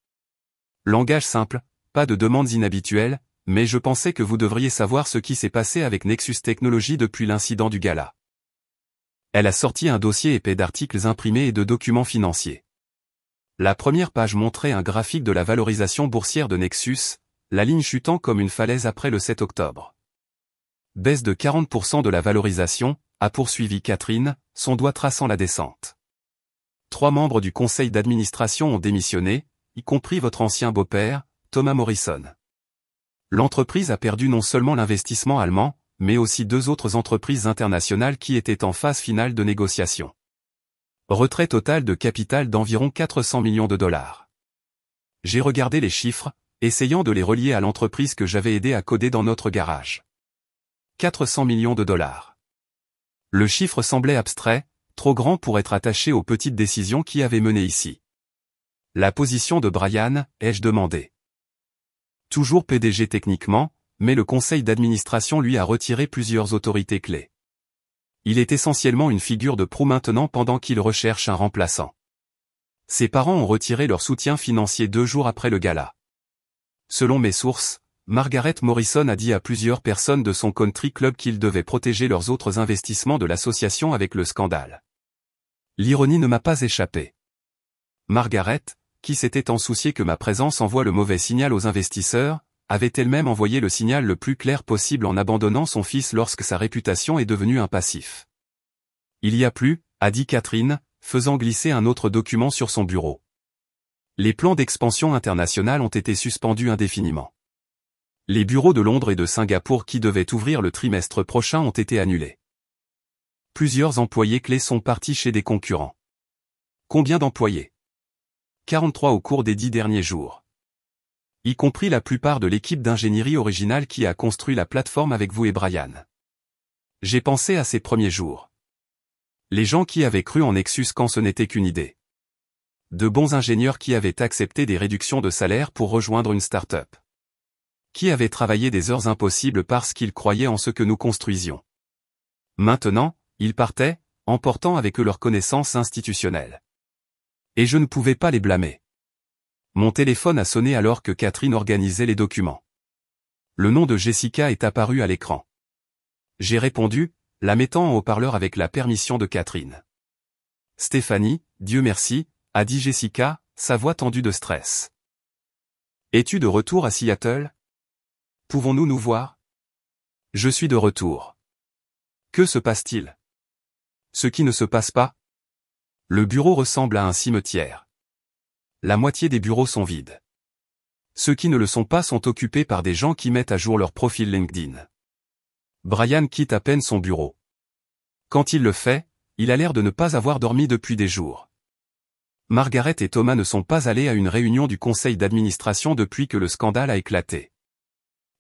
Langage simple, pas de demandes inhabituelles, mais je pensais que vous devriez savoir ce qui s'est passé avec Nexus Technologies depuis l'incident du gala. Elle a sorti un dossier épais d'articles imprimés et de documents financiers. La première page montrait un graphique de la valorisation boursière de Nexus, la ligne chutant comme une falaise après le 7 octobre. Baisse de 40% de la valorisation, a poursuivi Catherine, son doigt traçant la descente. 3 membres du conseil d'administration ont démissionné, y compris votre ancien beau-père, Thomas Morrison. L'entreprise a perdu non seulement l'investissement allemand, mais aussi 2 autres entreprises internationales qui étaient en phase finale de négociation. Retrait total de capital d'environ 400 millions de dollars. J'ai regardé les chiffres, essayant de les relier à l'entreprise que j'avais aidé à coder dans notre garage. 400 millions de dollars. Le chiffre semblait abstrait, trop grand pour être attaché aux petites décisions qui avaient mené ici. La position de Brian, ai-je demandé. Toujours PDG techniquement, mais le conseil d'administration lui a retiré plusieurs autorités clés. Il est essentiellement une figure de proue maintenant pendant qu'il recherche un remplaçant. Ses parents ont retiré leur soutien financier 2 jours après le gala. Selon mes sources, Margaret Morrison a dit à plusieurs personnes de son country club qu'ils devaient protéger leurs autres investissements de l'association avec le scandale. L'ironie ne m'a pas échappé. Margaret, qui s'était tant souciée que ma présence envoie le mauvais signal aux investisseurs, avait elle-même envoyé le signal le plus clair possible en abandonnant son fils lorsque sa réputation est devenue un passif. Il y a plus, a dit Catherine, faisant glisser un autre document sur son bureau. Les plans d'expansion internationale ont été suspendus indéfiniment. Les bureaux de Londres et de Singapour qui devaient ouvrir le trimestre prochain ont été annulés. Plusieurs employés clés sont partis chez des concurrents. Combien d'employés ? 43 au cours des 10 derniers jours. Y compris la plupart de l'équipe d'ingénierie originale qui a construit la plateforme avec vous et Brian. J'ai pensé à ces premiers jours. Les gens qui avaient cru en Nexus quand ce n'était qu'une idée. De bons ingénieurs qui avaient accepté des réductions de salaire pour rejoindre une start-up. Qui avaient travaillé des heures impossibles parce qu'ils croyaient en ce que nous construisions. Maintenant, ils partaient, emportant avec eux leurs connaissances institutionnelles. Et je ne pouvais pas les blâmer. Mon téléphone a sonné alors que Catherine organisait les documents. Le nom de Jessica est apparu à l'écran. J'ai répondu, la mettant en haut-parleur avec la permission de Catherine. Stéphanie, Dieu merci, a dit Jessica, sa voix tendue de stress. Es-tu de retour à Seattle ? Pouvons-nous nous voir ? Je suis de retour. Que se passe-t-il ? Ce qui ne se passe pas ? Le bureau ressemble à un cimetière. La moitié des bureaux sont vides. Ceux qui ne le sont pas sont occupés par des gens qui mettent à jour leur profil LinkedIn. Brian quitte à peine son bureau. Quand il le fait, il a l'air de ne pas avoir dormi depuis des jours. Margaret et Thomas ne sont pas allés à une réunion du conseil d'administration depuis que le scandale a éclaté.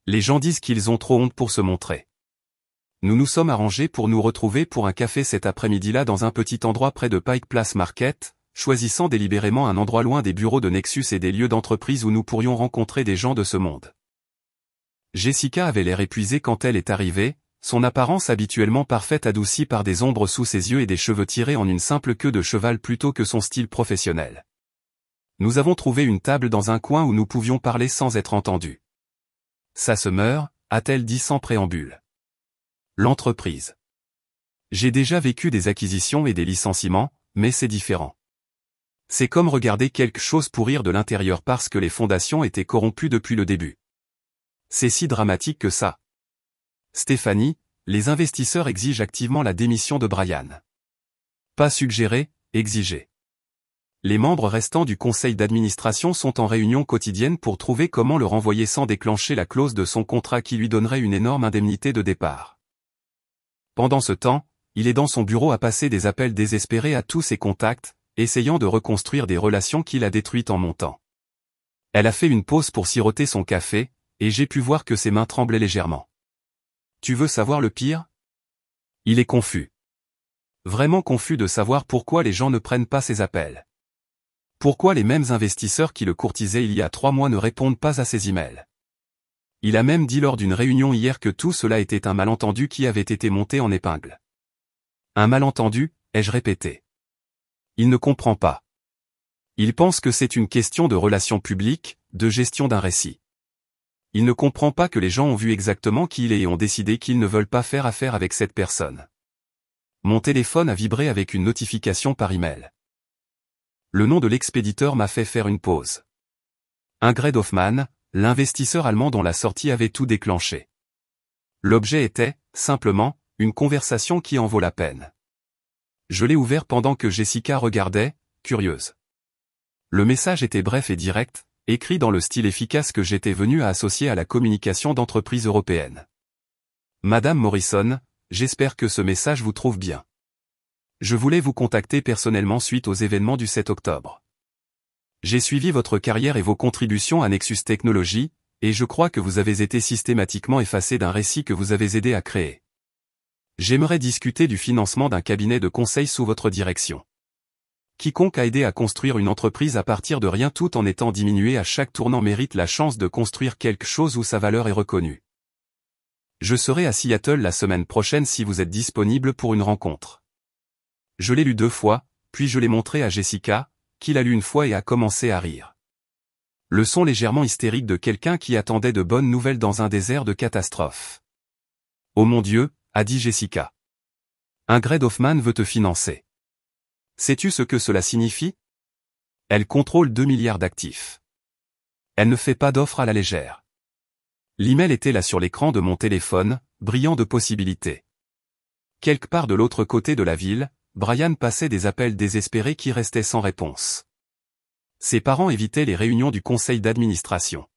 Les gens disent qu'ils ont trop honte pour se montrer. Nous nous sommes arrangés pour nous retrouver pour un café cet après-midi-là dans un petit endroit près de Pike Place Market, choisissant délibérément un endroit loin des bureaux de Nexus et des lieux d'entreprise où nous pourrions rencontrer des gens de ce monde. Jessica avait l'air épuisée quand elle est arrivée, son apparence habituellement parfaite adoucie par des ombres sous ses yeux et des cheveux tirés en une simple queue de cheval plutôt que son style professionnel. Nous avons trouvé une table dans un coin où nous pouvions parler sans être entendus. Ça se meurt, a-t-elle dit sans préambule. L'entreprise. J'ai déjà vécu des acquisitions et des licenciements, mais c'est différent. C'est comme regarder quelque chose pourrir de l'intérieur parce que les fondations étaient corrompues depuis le début. C'est si dramatique que ça. Stéphanie, les investisseurs exigent activement la démission de Brian. Pas suggérer, exiger. Les membres restants du conseil d'administration sont en réunion quotidienne pour trouver comment le renvoyer sans déclencher la clause de son contrat qui lui donnerait une énorme indemnité de départ. Pendant ce temps, il est dans son bureau à passer des appels désespérés à tous ses contacts, essayant de reconstruire des relations qu'il a détruites en montant. Elle a fait une pause pour siroter son café, et j'ai pu voir que ses mains tremblaient légèrement. Tu veux savoir le pire? Il est confus. Vraiment confus de savoir pourquoi les gens ne prennent pas ses appels. Pourquoi les mêmes investisseurs qui le courtisaient il y a 3 mois ne répondent pas à ses emails. Il a même dit lors d'une réunion hier que tout cela était un malentendu qui avait été monté en épingle. Un malentendu, ai-je répété. Il ne comprend pas. Il pense que c'est une question de relations publiques, de gestion d'un récit. Il ne comprend pas que les gens ont vu exactement qui il est et ont décidé qu'ils ne veulent pas faire affaire avec cette personne. Mon téléphone a vibré avec une notification par email. Le nom de l'expéditeur m'a fait faire une pause. Ingrid Hoffmann, l'investisseur allemand dont la sortie avait tout déclenché. L'objet était, simplement, une conversation qui en vaut la peine. Je l'ai ouvert pendant que Jessica regardait, curieuse. Le message était bref et direct, écrit dans le style efficace que j'étais venu à associer à la communication d'entreprises européennes. Madame Morrison, j'espère que ce message vous trouve bien. Je voulais vous contacter personnellement suite aux événements du 7 octobre. J'ai suivi votre carrière et vos contributions à Nexus Technologies, et je crois que vous avez été systématiquement effacé d'un récit que vous avez aidé à créer. J'aimerais discuter du financement d'un cabinet de conseil sous votre direction. Quiconque a aidé à construire une entreprise à partir de rien tout en étant diminué à chaque tournant mérite la chance de construire quelque chose où sa valeur est reconnue. Je serai à Seattle la semaine prochaine si vous êtes disponible pour une rencontre. Je l'ai lu 2 fois, puis je l'ai montré à Jessica, qui l'a lu une fois et a commencé à rire. Le son légèrement hystérique de quelqu'un qui attendait de bonnes nouvelles dans un désert de catastrophes. Oh mon Dieu, a dit Jessica. Ingrid Hoffmann veut te financer. Sais-tu ce que cela signifie? Elle contrôle 2 milliards d'actifs. Elle ne fait pas d'offres à la légère. L'email était là sur l'écran de mon téléphone, brillant de possibilités. Quelque part de l'autre côté de la ville, Brian passait des appels désespérés qui restaient sans réponse. Ses parents évitaient les réunions du conseil d'administration.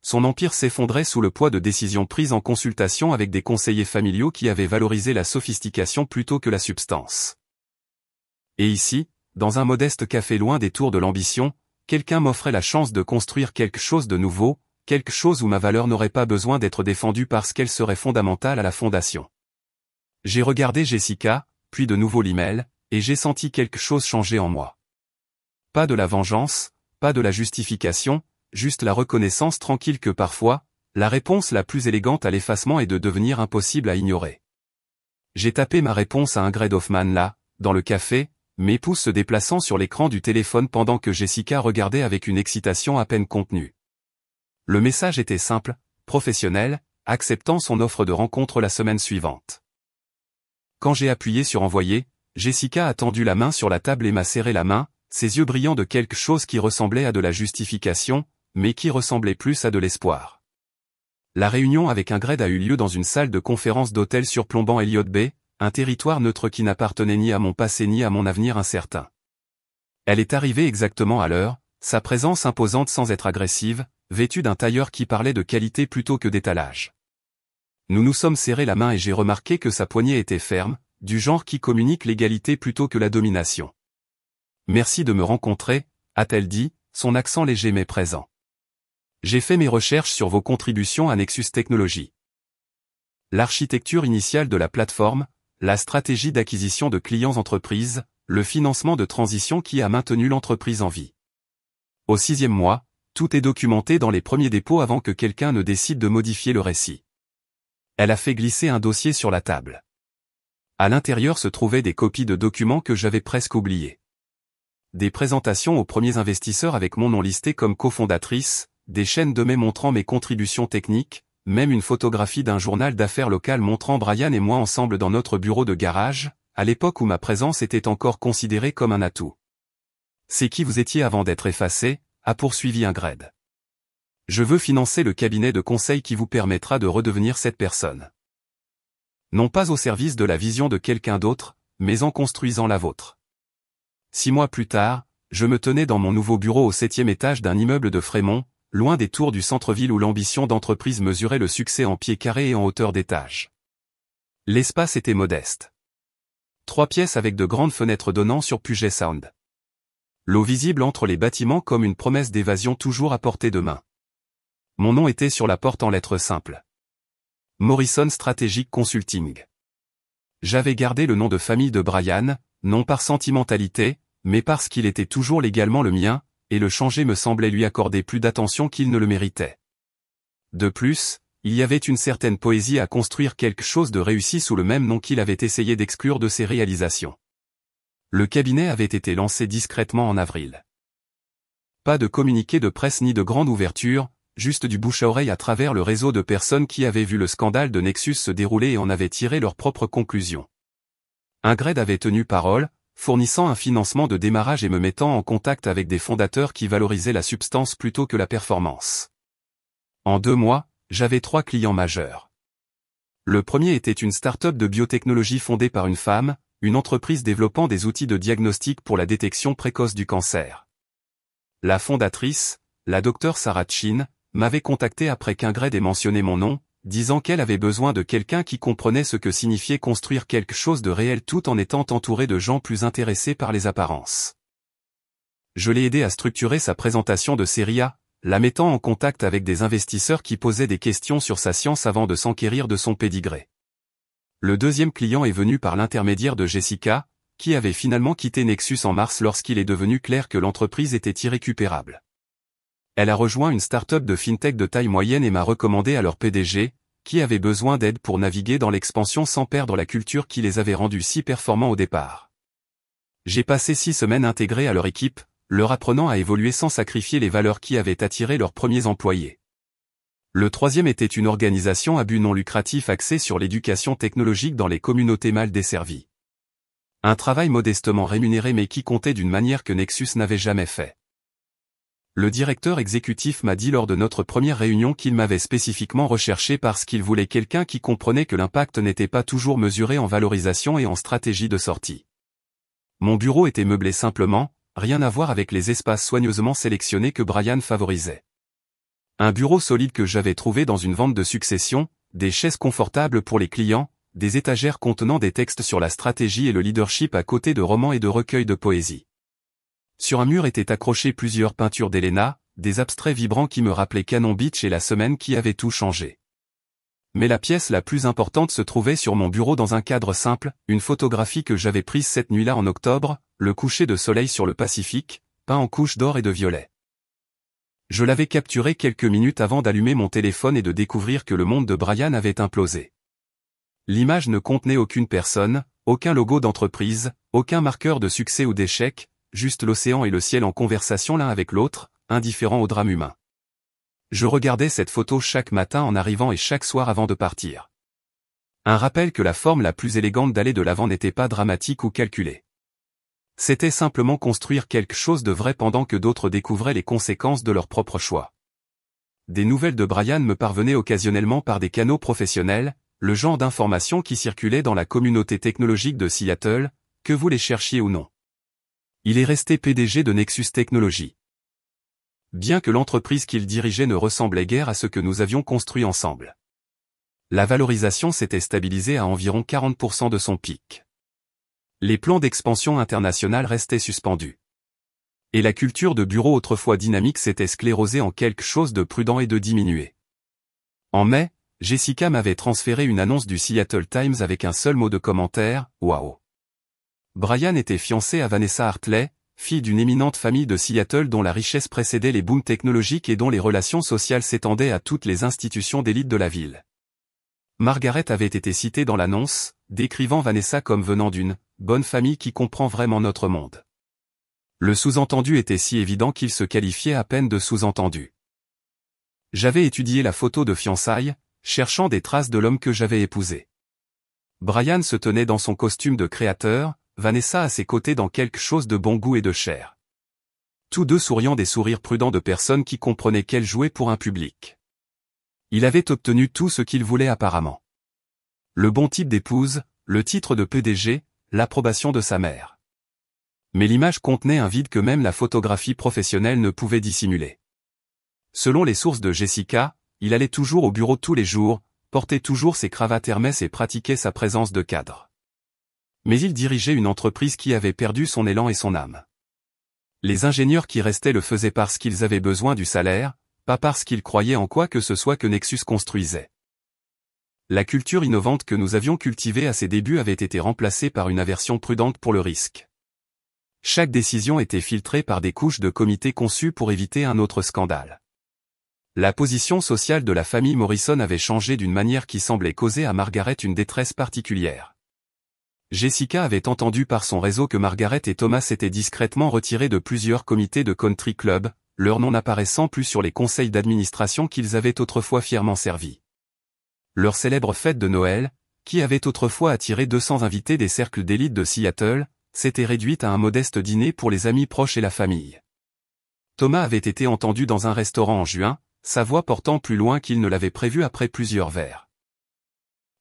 Son empire s'effondrait sous le poids de décisions prises en consultation avec des conseillers familiaux qui avaient valorisé la sophistication plutôt que la substance. Et ici, dans un modeste café loin des tours de l'ambition, quelqu'un m'offrait la chance de construire quelque chose de nouveau, quelque chose où ma valeur n'aurait pas besoin d'être défendue parce qu'elle serait fondamentale à la fondation. J'ai regardé Jessica, puis de nouveau l'email, et j'ai senti quelque chose changer en moi. Pas de la vengeance, pas de la justification, juste la reconnaissance tranquille que parfois, la réponse la plus élégante à l'effacement est de devenir impossible à ignorer. J'ai tapé ma réponse à Ingrid Hoffmann là, dans le café, mes pouces se déplaçant sur l'écran du téléphone pendant que Jessica regardait avec une excitation à peine contenue. Le message était simple, professionnel, acceptant son offre de rencontre la semaine suivante. Quand j'ai appuyé sur envoyer, Jessica a tendu la main sur la table et m'a serré la main, ses yeux brillant de quelque chose qui ressemblait à de la justification, mais qui ressemblait plus à de l'espoir. La réunion avec Ingrid a eu lieu dans une salle de conférence d'hôtel surplombant Elliott Bay, un territoire neutre qui n'appartenait ni à mon passé ni à mon avenir incertain. Elle est arrivée exactement à l'heure, sa présence imposante sans être agressive, vêtue d'un tailleur qui parlait de qualité plutôt que d'étalage. Nous nous sommes serrés la main et j'ai remarqué que sa poignée était ferme, du genre qui communique l'égalité plutôt que la domination. Merci de me rencontrer, a-t-elle dit, son accent léger mais présent. J'ai fait mes recherches sur vos contributions à Nexus Technologies. L'architecture initiale de la plateforme, la stratégie d'acquisition de clients entreprises, le financement de transition qui a maintenu l'entreprise en vie. Au 6e mois, tout est documenté dans les premiers dépôts avant que quelqu'un ne décide de modifier le récit. Elle a fait glisser un dossier sur la table. À l'intérieur se trouvaient des copies de documents que j'avais presque oubliés. Des présentations aux premiers investisseurs avec mon nom listé comme cofondatrice, des chaînes de mails montrant mes contributions techniques, même une photographie d'un journal d'affaires local montrant Brian et moi ensemble dans notre bureau de garage, à l'époque où ma présence était encore considérée comme un atout. C'est qui vous étiez avant d'être effacé, a poursuivi Ingrid. Je veux financer le cabinet de conseil qui vous permettra de redevenir cette personne. Non pas au service de la vision de quelqu'un d'autre, mais en construisant la vôtre. 6 mois plus tard, je me tenais dans mon nouveau bureau au 7e étage d'un immeuble de Frémont, loin des tours du centre-ville où l'ambition d'entreprise mesurait le succès en pieds carrés et en hauteur d'étage. L'espace était modeste. 3 pièces avec de grandes fenêtres donnant sur Puget Sound. L'eau visible entre les bâtiments comme une promesse d'évasion toujours à portée de main. Mon nom était sur la porte en lettres simples. Morrison Strategic Consulting. J'avais gardé le nom de famille de Brian, non par sentimentalité, mais parce qu'il était toujours légalement le mien, et le changer me semblait lui accorder plus d'attention qu'il ne le méritait. De plus, il y avait une certaine poésie à construire quelque chose de réussi sous le même nom qu'il avait essayé d'exclure de ses réalisations. Le cabinet avait été lancé discrètement en avril. Pas de communiqué de presse ni de grande ouverture, juste du bouche à oreille à travers le réseau de personnes qui avaient vu le scandale de Nexus se dérouler et en avaient tiré leurs propres conclusions. Ingrid avait tenu parole, fournissant un financement de démarrage et me mettant en contact avec des fondateurs qui valorisaient la substance plutôt que la performance. En 2 mois, j'avais 3 clients majeurs. Le premier était une start-up de biotechnologie fondée par une femme, une entreprise développant des outils de diagnostic pour la détection précoce du cancer. La fondatrice, la Dr Sarah Chin, m'avait contacté après qu'Ingrid ait mentionné mon nom, disant qu'elle avait besoin de quelqu'un qui comprenait ce que signifiait construire quelque chose de réel tout en étant entouré de gens plus intéressés par les apparences. Je l'ai aidé à structurer sa présentation de série A, la mettant en contact avec des investisseurs qui posaient des questions sur sa science avant de s'enquérir de son pédigré. Le deuxième client est venu par l'intermédiaire de Jessica, qui avait finalement quitté Nexus en mars lorsqu'il est devenu clair que l'entreprise était irrécupérable. Elle a rejoint une start-up de fintech de taille moyenne et m'a recommandé à leur PDG, qui avait besoin d'aide pour naviguer dans l'expansion sans perdre la culture qui les avait rendus si performants au départ. J'ai passé 6 semaines intégrées à leur équipe, leur apprenant à évoluer sans sacrifier les valeurs qui avaient attiré leurs premiers employés. Le troisième était une organisation à but non lucratif axée sur l'éducation technologique dans les communautés mal desservies. Un travail modestement rémunéré mais qui comptait d'une manière que Nexus n'avait jamais fait. Le directeur exécutif m'a dit lors de notre première réunion qu'il m'avait spécifiquement recherché parce qu'il voulait quelqu'un qui comprenait que l'impact n'était pas toujours mesuré en valorisation et en stratégie de sortie. Mon bureau était meublé simplement, rien à voir avec les espaces soigneusement sélectionnés que Brian favorisait. Un bureau solide que j'avais trouvé dans une vente de succession, des chaises confortables pour les clients, des étagères contenant des textes sur la stratégie et le leadership à côté de romans et de recueils de poésie. Sur un mur étaient accrochées plusieurs peintures d'Elena, des abstraits vibrants qui me rappelaient Cannon Beach et la semaine qui avait tout changé. Mais la pièce la plus importante se trouvait sur mon bureau dans un cadre simple, une photographie que j'avais prise cette nuit-là en octobre, le coucher de soleil sur le Pacifique, peint en couches d'or et de violet. Je l'avais capturée quelques minutes avant d'allumer mon téléphone et de découvrir que le monde de Brian avait implosé. L'image ne contenait aucune personne, aucun logo d'entreprise, aucun marqueur de succès ou d'échec, juste l'océan et le ciel en conversation l'un avec l'autre, indifférents au drame humain. Je regardais cette photo chaque matin en arrivant et chaque soir avant de partir. Un rappel que la forme la plus élégante d'aller de l'avant n'était pas dramatique ou calculée. C'était simplement construire quelque chose de vrai pendant que d'autres découvraient les conséquences de leur propre choix. Des nouvelles de Brian me parvenaient occasionnellement par des canaux professionnels, le genre d'informations qui circulaient dans la communauté technologique de Seattle, que vous les cherchiez ou non. Il est resté PDG de Nexus Technologies. Bien que l'entreprise qu'il dirigeait ne ressemblait guère à ce que nous avions construit ensemble. La valorisation s'était stabilisée à environ 40% de son pic. Les plans d'expansion internationale restaient suspendus. Et la culture de bureau autrefois dynamique s'était sclérosée en quelque chose de prudent et de diminué. En mai, Jessica m'avait transféré une annonce du Seattle Times avec un seul mot de commentaire, « Waouh ». Brian était fiancé à Vanessa Hartley, fille d'une éminente famille de Seattle dont la richesse précédait les booms technologiques et dont les relations sociales s'étendaient à toutes les institutions d'élite de la ville. Margaret avait été citée dans l'annonce, décrivant Vanessa comme venant d'une « bonne famille qui comprend vraiment notre monde ». Le sous-entendu était si évident qu'il se qualifiait à peine de sous-entendu. J'avais étudié la photo de fiançailles, cherchant des traces de l'homme que j'avais épousé. Brian se tenait dans son costume de créateur, Vanessa à ses côtés dans quelque chose de bon goût et de chair. Tous deux souriant des sourires prudents de personnes qui comprenaient qu'elles jouaient pour un public. Il avait obtenu tout ce qu'il voulait apparemment. Le bon type d'épouse, le titre de PDG, l'approbation de sa mère. Mais l'image contenait un vide que même la photographie professionnelle ne pouvait dissimuler. Selon les sources de Jessica, il allait toujours au bureau tous les jours, portait toujours ses cravates Hermès et pratiquait sa présence de cadre. Mais il dirigeait une entreprise qui avait perdu son élan et son âme. Les ingénieurs qui restaient le faisaient parce qu'ils avaient besoin du salaire, pas parce qu'ils croyaient en quoi que ce soit que Nexus construisait. La culture innovante que nous avions cultivée à ses débuts avait été remplacée par une aversion prudente pour le risque. Chaque décision était filtrée par des couches de comités conçus pour éviter un autre scandale. La position sociale de la famille Morrison avait changé d'une manière qui semblait causer à Margaret une détresse particulière. Jessica avait entendu par son réseau que Margaret et Thomas s'étaient discrètement retirés de plusieurs comités de country club, leur nom n'apparaissant plus sur les conseils d'administration qu'ils avaient autrefois fièrement servis. Leur célèbre fête de Noël, qui avait autrefois attiré 200 invités des cercles d'élite de Seattle, s'était réduite à un modeste dîner pour les amis proches et la famille. Thomas avait été entendu dans un restaurant en juin, sa voix portant plus loin qu'il ne l'avait prévu après plusieurs verres.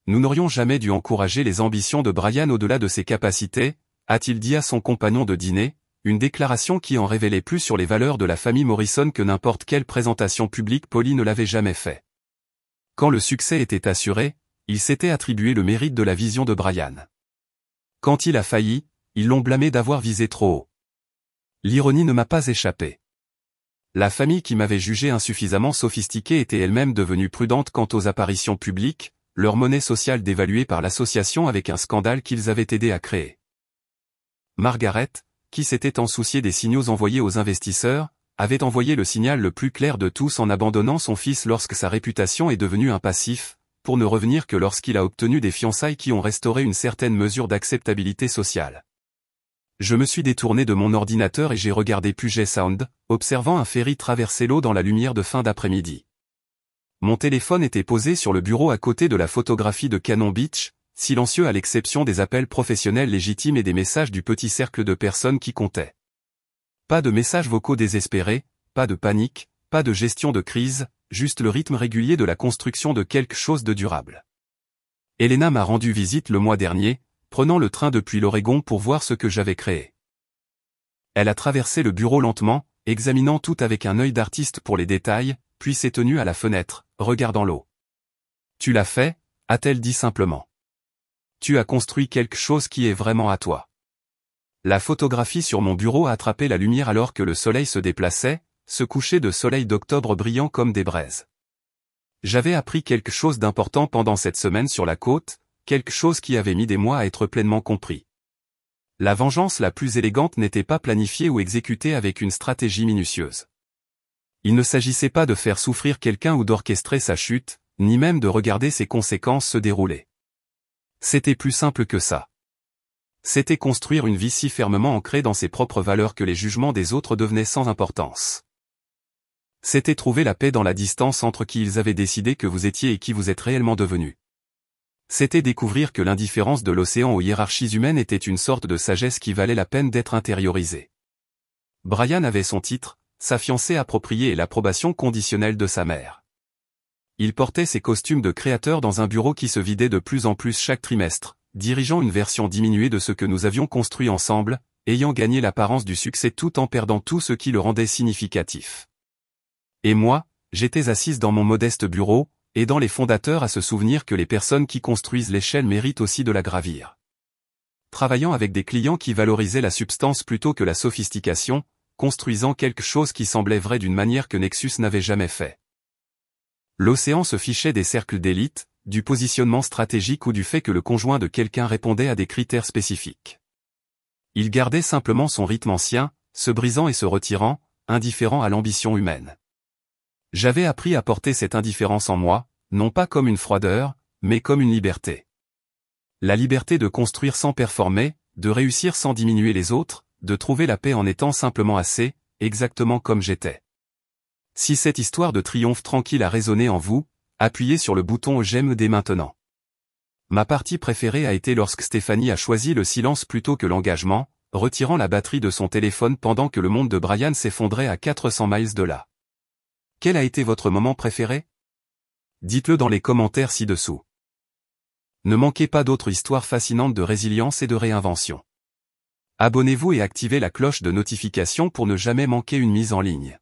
Nous n'aurions jamais dû encourager les ambitions de Brian au-delà de ses capacités, a-t-il dit à son compagnon de dîner, une déclaration qui en révélait plus sur les valeurs de la famille Morrison que n'importe quelle présentation publique polie ne l'avait jamais fait. Quand le succès était assuré, il s'était attribué le mérite de la vision de Brian. Quand il a failli, ils l'ont blâmé d'avoir visé trop haut. L'ironie ne m'a pas échappé. La famille qui m'avait jugé insuffisamment sophistiquée était elle-même devenue prudente quant aux apparitions publiques, leur monnaie sociale dévaluée par l'association avec un scandale qu'ils avaient aidé à créer. Margaret, qui s'était tant souciée des signaux envoyés aux investisseurs, avait envoyé le signal le plus clair de tous en abandonnant son fils lorsque sa réputation est devenue un passif, pour ne revenir que lorsqu'il a obtenu des fiançailles qui ont restauré une certaine mesure d'acceptabilité sociale. Je me suis détourné de mon ordinateur et j'ai regardé Puget Sound, observant un ferry traverser l'eau dans la lumière de fin d'après-midi. Mon téléphone était posé sur le bureau à côté de la photographie de Cannon Beach, silencieux à l'exception des appels professionnels légitimes et des messages du petit cercle de personnes qui comptaient. Pas de messages vocaux désespérés, pas de panique, pas de gestion de crise, juste le rythme régulier de la construction de quelque chose de durable. Elena m'a rendu visite le mois dernier, prenant le train depuis l'Oregon pour voir ce que j'avais créé. Elle a traversé le bureau lentement, examinant tout avec un œil d'artiste pour les détails, puis s'est tenue à la fenêtre, regardant l'eau. « Tu l'as fait ?» a-t-elle dit simplement. « Tu as construit quelque chose qui est vraiment à toi. » La photographie sur mon bureau a attrapé la lumière alors que le soleil se déplaçait, ce coucher de soleil d'octobre brillant comme des braises. J'avais appris quelque chose d'important pendant cette semaine sur la côte, quelque chose qui avait mis des mois à être pleinement compris. La vengeance la plus élégante n'était pas planifiée ou exécutée avec une stratégie minutieuse. Il ne s'agissait pas de faire souffrir quelqu'un ou d'orchestrer sa chute, ni même de regarder ses conséquences se dérouler. C'était plus simple que ça. C'était construire une vie si fermement ancrée dans ses propres valeurs que les jugements des autres devenaient sans importance. C'était trouver la paix dans la distance entre qui ils avaient décidé que vous étiez et qui vous êtes réellement devenu. C'était découvrir que l'indifférence de l'océan aux hiérarchies humaines était une sorte de sagesse qui valait la peine d'être intériorisée. Brian avait son titre, sa fiancée appropriée et l'approbation conditionnelle de sa mère. Il portait ses costumes de créateur dans un bureau qui se vidait de plus en plus chaque trimestre, dirigeant une version diminuée de ce que nous avions construit ensemble, ayant gagné l'apparence du succès tout en perdant tout ce qui le rendait significatif. Et moi, j'étais assise dans mon modeste bureau, aidant les fondateurs à se souvenir que les personnes qui construisent l'échelle méritent aussi de la gravir. Travaillant avec des clients qui valorisaient la substance plutôt que la sophistication, construisant quelque chose qui semblait vrai d'une manière que Nexus n'avait jamais fait. L'océan se fichait des cercles d'élite, du positionnement stratégique ou du fait que le conjoint de quelqu'un répondait à des critères spécifiques. Il gardait simplement son rythme ancien, se brisant et se retirant, indifférent à l'ambition humaine. J'avais appris à porter cette indifférence en moi, non pas comme une froideur, mais comme une liberté. La liberté de construire sans performer, de réussir sans diminuer les autres, de trouver la paix en étant simplement assez, exactement comme j'étais. Si cette histoire de triomphe tranquille a résonné en vous, appuyez sur le bouton j'aime dès maintenant. Ma partie préférée a été lorsque Stéphanie a choisi le silence plutôt que l'engagement, retirant la batterie de son téléphone pendant que le monde de Brian s'effondrait à 400 miles de là. Quel a été votre moment préféré? Dites-le dans les commentaires ci-dessous. Ne manquez pas d'autres histoires fascinantes de résilience et de réinvention. Abonnez-vous et activez la cloche de notification pour ne jamais manquer une mise en ligne.